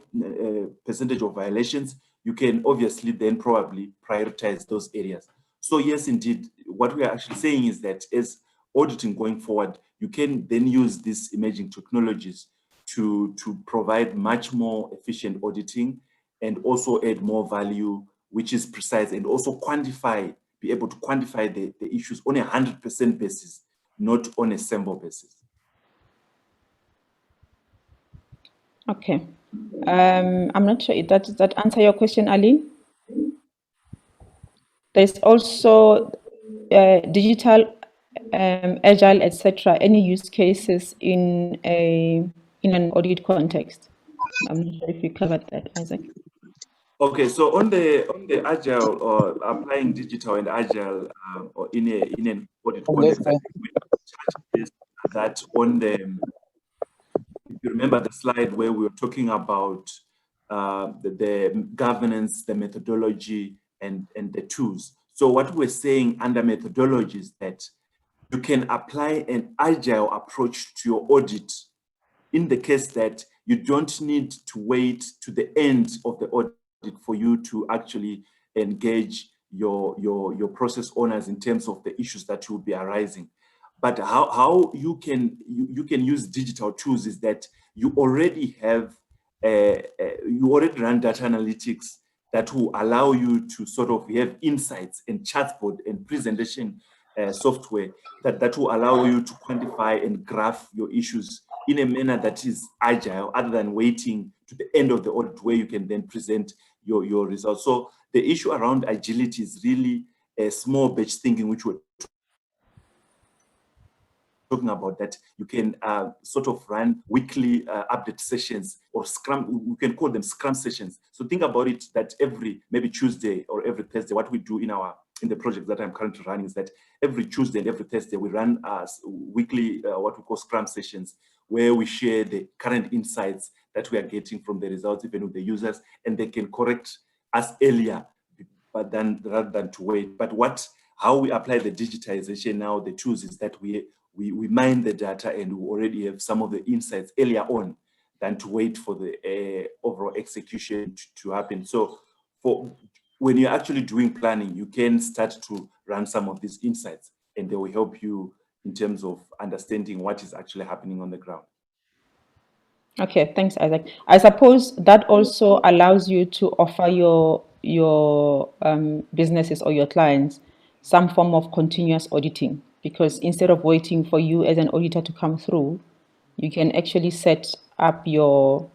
percentage of violations, you can obviously then probably prioritize those areas. So yes, indeed, what we are actually saying is that as auditing going forward, you can then use these emerging technologies to provide much more efficient auditing and also add more value, which is precise, and also be able to quantify the issues on a 100% basis, not on a sample basis. Okay. I'm not sure if that answer your question, Ali. There's also digital, agile, etc. Any use cases in an audit context? I'm not sure if you covered that, Isaac. Okay, so on the agile or applying digital and agile or in an audit context, I think we touched this, that on the, if you remember the slide where we were talking about the governance, the methodology, and the tools. So what we're saying under methodology is that you can apply an agile approach to your audit in the case that you don't need to wait to the end of the audit for you to actually engage your process owners in terms of the issues that will be arising. But how you can use digital tools is that you already have you already run data analytics that will allow you to sort of have insights and chatbot and presentation software that will allow you to quantify and graph your issues in a manner that is agile, other than waiting to the end of the audit where you can then present your results. So the issue around agility is really a small batch thinking, which we're talking about, that you can sort of run weekly update sessions, or Scrum, we can call them Scrum sessions. So think about it that every, maybe Tuesday or every Thursday, what we do in the project that I'm currently running is that every Tuesday and every Thursday, we run weekly, what we call Scrum sessions, where we share the current insights that we are getting from the results, even with the users, and they can correct us earlier, but then rather than to wait. But how we apply the digitization now, the tools, is that we mine the data, and we already have some of the insights earlier on than to wait for the overall execution to happen. So when you're actually doing planning, you can start to run some of these insights, and they will help you in terms of understanding what is actually happening on the ground. Okay, thanks, Isaac. I suppose that also allows you to offer your businesses or your clients some form of continuous auditing, because instead of waiting for you as an auditor to come through, you can actually set up your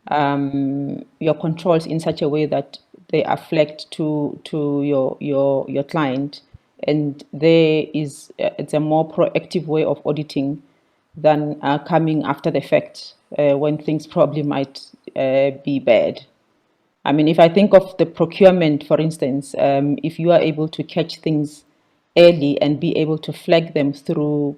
controls in such a way that they are flagged to your client, and it's a more proactive way of auditing than coming after the fact when things probably might be bad. I mean, if I think of the procurement, for instance, if you are able to catch things early and be able to flag them through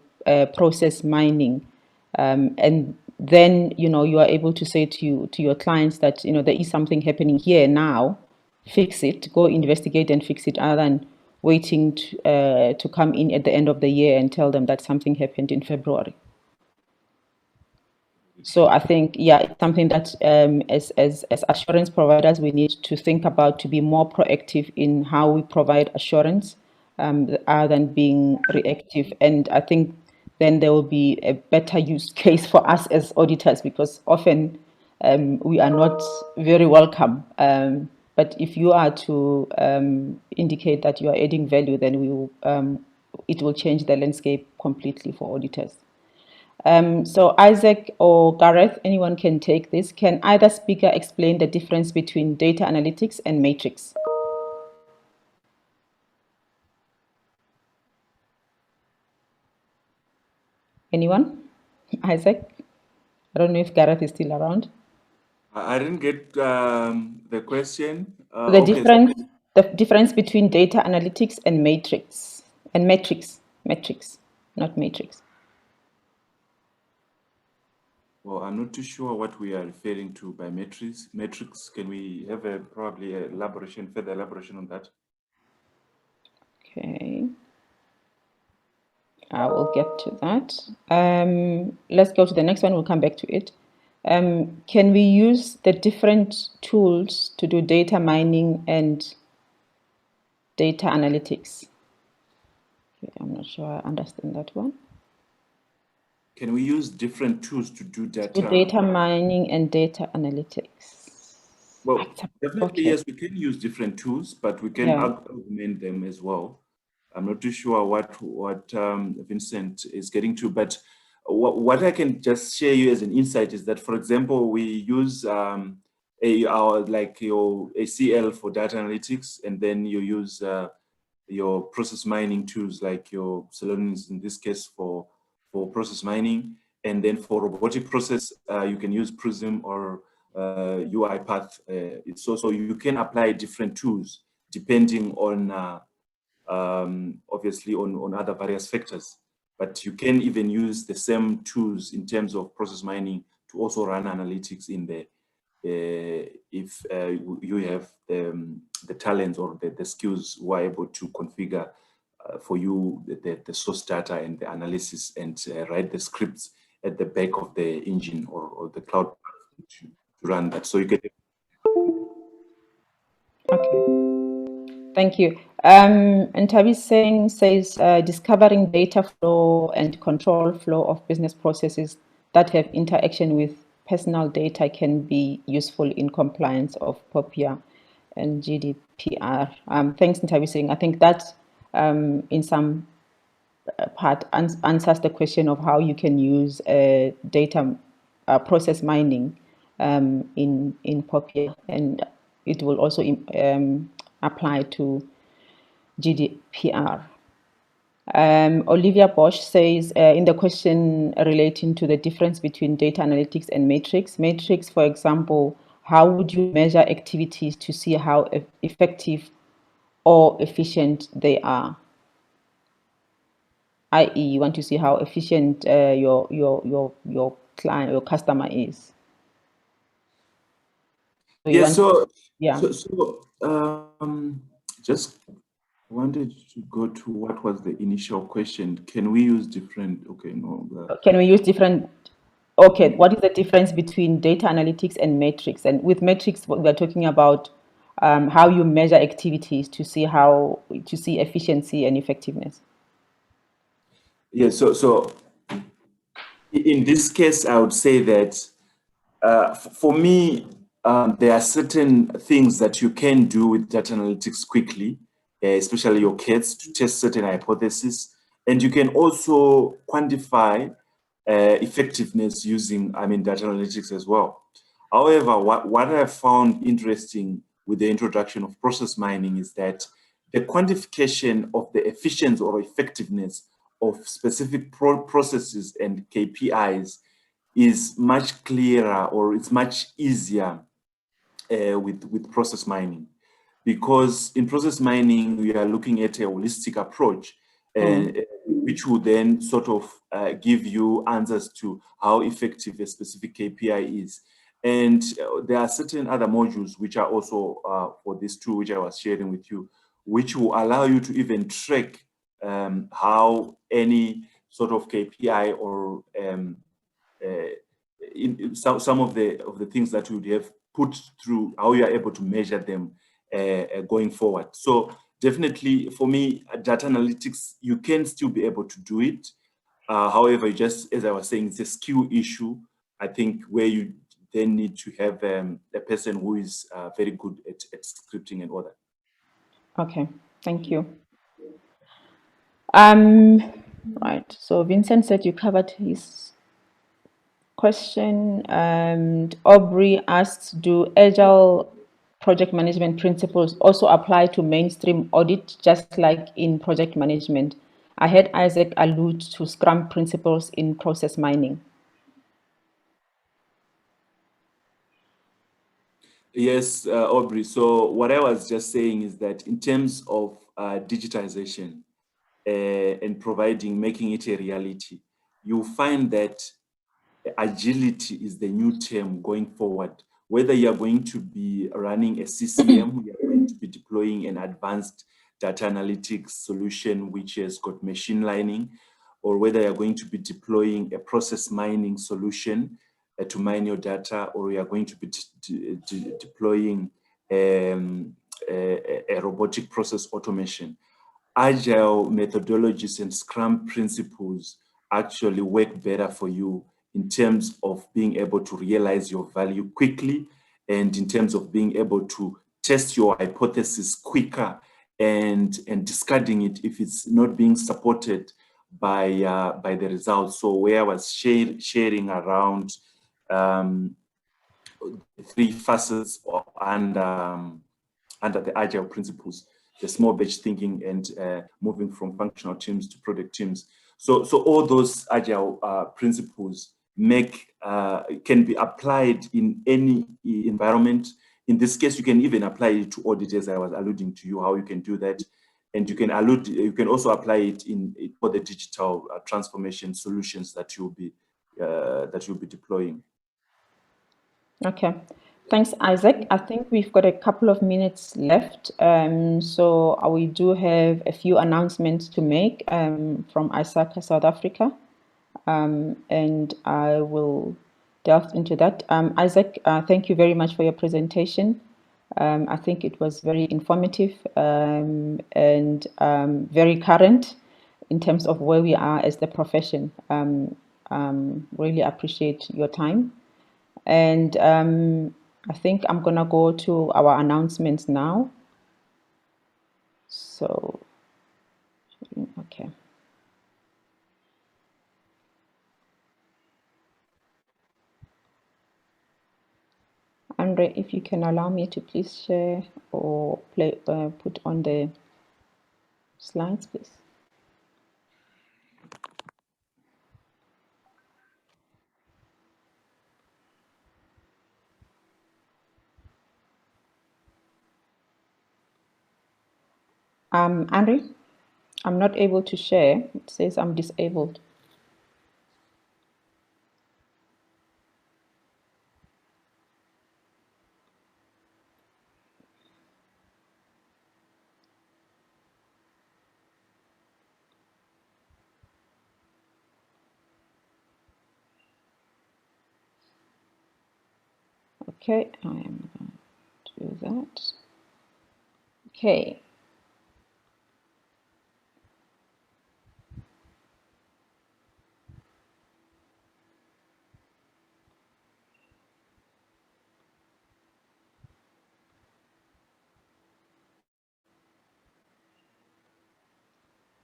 process mining, and then you are able to say to your clients that there is something happening here now, fix it, go investigate and fix it, other than waiting to come in at the end of the year and tell them that something happened in February. So I think, yeah, it's something that as assurance providers, we need to think about, to be more proactive in how we provide assurance rather than being reactive. And I think then there will be a better use case for us as auditors, because often we are not very welcome. But if you are to indicate that you are adding value, then it will change the landscape completely for auditors. So Isaac or Gareth, anyone can take this. Can either speaker explain the difference between data analytics and matrix? Anyone? Isaac? I don't know if Gareth is still around. I didn't get the question. The Okay, difference between data analytics and metrics, not matrix. well, I'm not too sure what we are referring to by metrics. Metrics, can we have probably a further elaboration on that? Okay. I will get to that. Let's go to the next one. We'll come back to it. Can we use the different tools to do data mining and data analytics? Okay, I'm not sure I understand that one. Can we use different tools to do data? Data mining and data analytics. Well, definitely, yes, we can use different tools, but we can augment them as well. I'm not too sure what Vincent is getting to, but what I can just share you as an insight is that, for example, we use a CL for data analytics, and then you use your process mining tools like your Selenium in this case for process mining, and then for robotic process you can use Prism or UiPath. It's also, you can apply different tools depending on obviously on other various factors, but you can even use the same tools in terms of process mining to also run analytics in there if you have the talents or the skills who are able to configure for you the source data and the analysis and write the scripts at the back of the engine or the cloud to run that. So you can. Okay, thank you. And Tabi says discovering data flow and control flow of business processes that have interaction with personal data can be useful in compliance of POPIA and GDPR. Thanks, Tabi. I think that in some part answers the question of how you can use data process mining in POPIA, and it will also apply to GDPR. Olivia Bosch says in the question relating to the difference between data analytics and matrix, for example, how would you measure activities to see how effective or efficient they are? I.e., you want to see how efficient your client, your customer is. So yeah. Just wanted to go to what was the initial question. Can we use different? Okay, no. Can we use different? Okay, what is the difference between data analytics and metrics? And with metrics, what we're talking about how you measure activities to see efficiency and effectiveness. Yeah. So in this case, I would say that for me, there are certain things that you can do with data analytics quickly, especially your kids, to test certain hypotheses. And you can also quantify effectiveness using, data analytics as well. However, what I found interesting with the introduction of process mining is that the quantification of the efficiency or effectiveness of specific processes and KPIs is much clearer, or it's much easier with process mining, because in process mining we are looking at a holistic approach, which will then sort of give you answers to how effective a specific KPI is. And there are certain other modules which are also for this tool, which I was sharing with you, which will allow you to even track how any sort of KPI or in some of the things that you would have put through, how you are able to measure them going forward. So definitely for me, data analytics, you can still be able to do it. However, just as I was saying, it's a skill issue, I think, where you then need to have a person who is very good at scripting and all that. Okay, thank you. Right, so Vincent said you covered his question, and Aubrey asks, do Agile project management principles also apply to mainstream audit, just like in project management? I heard Isaac allude to Scrum principles in process mining. Yes, Aubrey. So what I was just saying is that in terms of digitization and making it a reality, you find that agility is the new term going forward. Whether you are going to be running a CCM, you are going to be deploying an advanced data analytics solution which has got machine learning, or whether you're going to be deploying a process mining solution to mine your data, or you are going to be deploying a robotic process automation. Agile methodologies and Scrum principles actually work better for you in terms of being able to realize your value quickly, and in terms of being able to test your hypothesis quicker and discarding it if it's not being supported by the results. So where I was sharing around 3 facets under the agile principles: the small batch thinking and moving from functional teams to product teams. So all those agile principles can be applied in any environment. In this case, you can even apply it to audit, as I was alluding to you, how you can do that. And you can also apply it for the digital transformation solutions that you'll be deploying. Okay, thanks, Isaac. I think we've got a couple of minutes left. So we do have a few announcements to make from ISACA South Africa. And I will delve into that. Isaac, thank you very much for your presentation. I think it was very informative and very current in terms of where we are as the profession. Really appreciate your time. And I think I'm going to go to our announcements now. So, okay. Andre, if you can allow me to please share or put on the slides, please. Andre, I'm not able to share. It says I'm disabled. Okay, I am going to do that. Okay.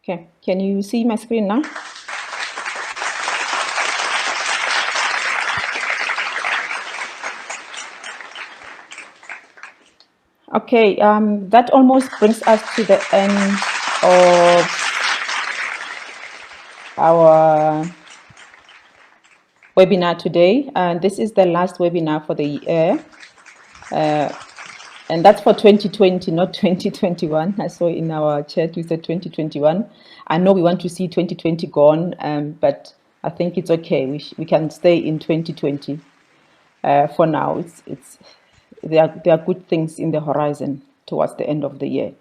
Okay, can you see my screen now? Okay, that almost brings us to the end of our webinar today. This is the last webinar for the year. And that's for 2020, not 2021. I saw in our chat you said 2021. I know we want to see 2020 gone, but I think it's okay. We can stay in 2020 for now. There are good things in the horizon towards the end of the year.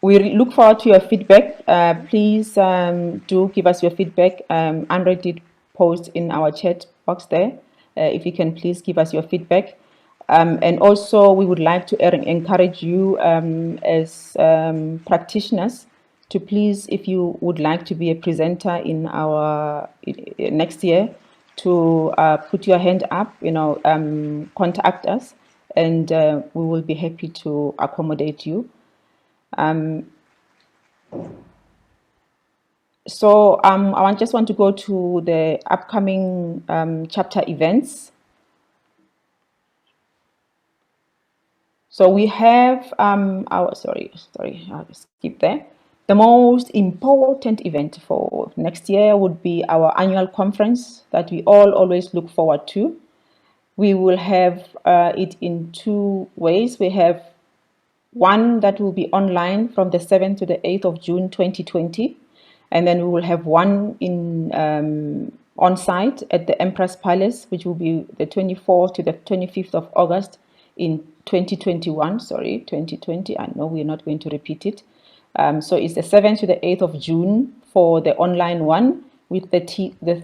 We look forward to your feedback. Please do give us your feedback. Andre did post in our chat box there. If you can please give us your feedback. And also we would like to encourage you as practitioners to please, if you would like to be a presenter in our next year, to put your hand up, contact us, and we will be happy to accommodate you. So I just want to go to the upcoming chapter events. So we have our, sorry, I'll skip there. The most important event for next year would be our annual conference that we all always look forward to. We will have it in two ways. We have one that will be online from the 7th to the 8th of June 2020. And then we will have one in on site at the Empress Palace, which will be the 24th to the 25th of August in 2021. Sorry, 2020. I know we're not going to repeat it. So it's the 7th to the 8th of June for the online one, with the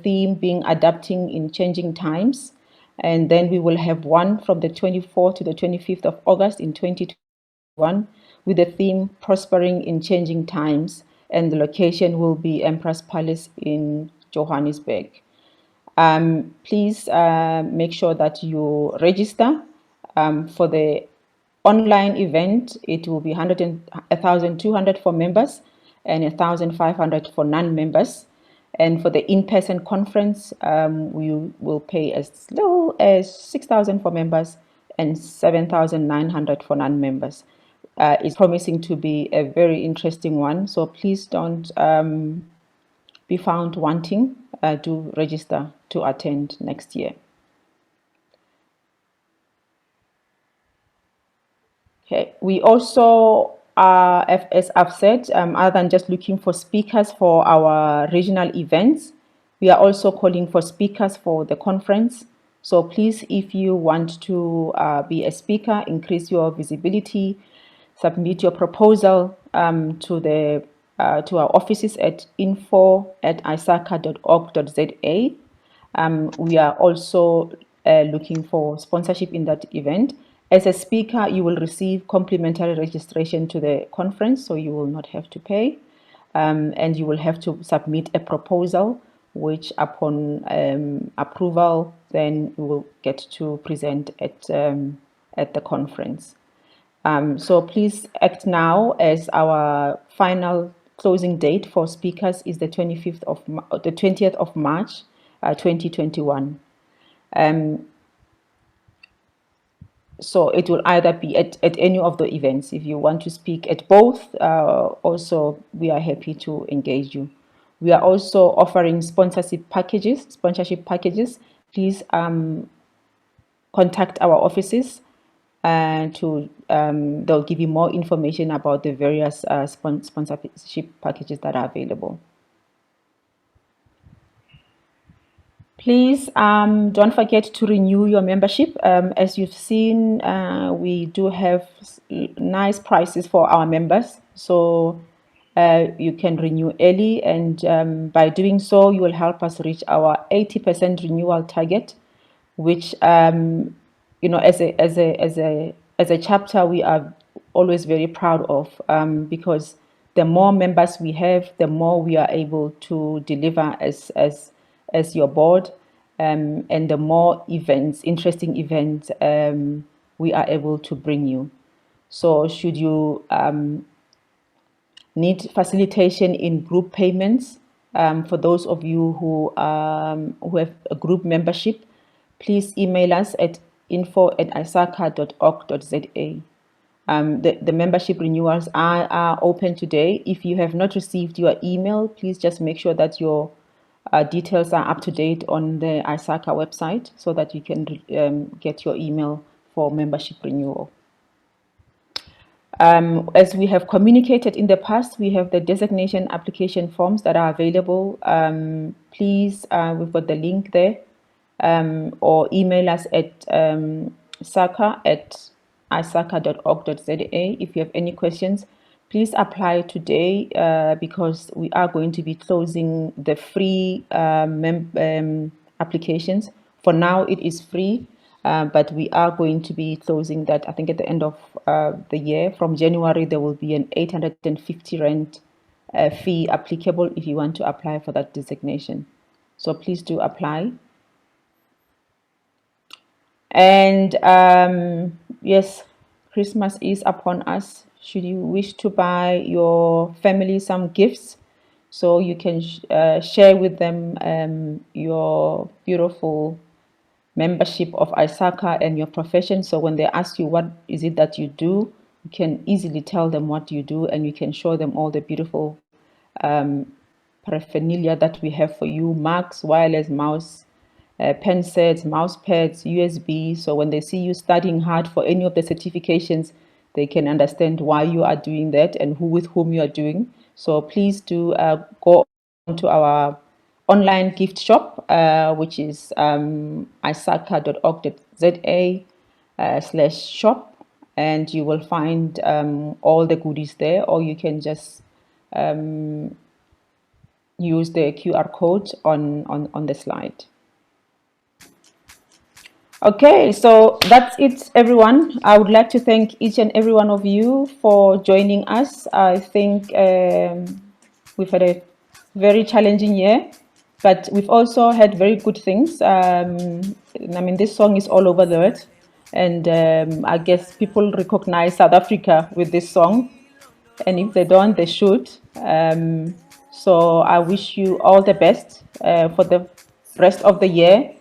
theme being adapting in changing times. And then we will have one from the 24th to the 25th of August in 2021 with the theme prospering in changing times. And the location will be Empress Palace in Johannesburg. Please make sure that you register for the online event. It will be 1,200 for members and 1,500 for non-members. And for the in-person conference, we will pay as low as 6,000 for members and 7,900 for non-members. It's promising to be a very interesting one. So please don't be found wanting to register to attend next year. Okay, we also are, as I've said, other than just looking for speakers for our regional events, we are also calling for speakers for the conference. So please, if you want to be a speaker, increase your visibility, submit your proposal to our offices at info@isaka.org.za. We are also looking for sponsorship in that event. As a speaker, you will receive complimentary registration to the conference, so you will not have to pay. And you will have to submit a proposal, which upon approval, then you will get to present at the conference. So please act now, as our final closing date for speakers is the 20th of March, 2021. So it will either be at any of the events. If you want to speak at both, also we are happy to engage you. We are also offering sponsorship packages. Please contact our offices and they'll give you more information about the various sponsorship packages that are available. Please don't forget to renew your membership. As you've seen, we do have nice prices for our members, so you can renew early, and by doing so, you will help us reach our 80% renewal target, which you know, as a chapter, we are always very proud of, because the more members we have, the more we are able to deliver as your board, and the more interesting events we are able to bring you. So should you need facilitation in group payments, for those of you who have a group membership, please email us at info@isaka.org.za. The membership renewals are open today. If you have not received your email, please just make sure that your details are up to date on the ISACA website, so that you can get your email for membership renewal. As we have communicated in the past, we have the designation application forms that are available. Please, we've got the link there, or email us at saka@isaka.org.za if you have any questions. Please apply today, because we are going to be closing the free applications. For now, it is free, but we are going to be closing that, I think, at the end of the year. From January, there will be an 850 Rand fee applicable if you want to apply for that designation. So please do apply. And yes, Christmas is upon us. Should you wish to buy your family some gifts, so you can share with them your beautiful membership of ISACA and your profession. So when they ask you what is it that you do, You can easily tell them what you do, and you can show them all the beautiful paraphernalia that we have for you: marks, wireless mouse, pen sets, mouse pads, USB. So when they see you studying hard for any of the certifications, they can understand why you are doing that and with whom you are doing. So please do go to our online gift shop, which is isaka.org.za/shop, and you will find all the goodies there, or you can just use the QR code on the slide. Okay, so that's it, everyone. I would like to thank each and every one of you for joining us. I think we've had a very challenging year, but we've also had very good things. I mean, this song is all over the world, and I guess people recognize South Africa with this song, and if they don't, they should. So I wish you all the best for the rest of the year.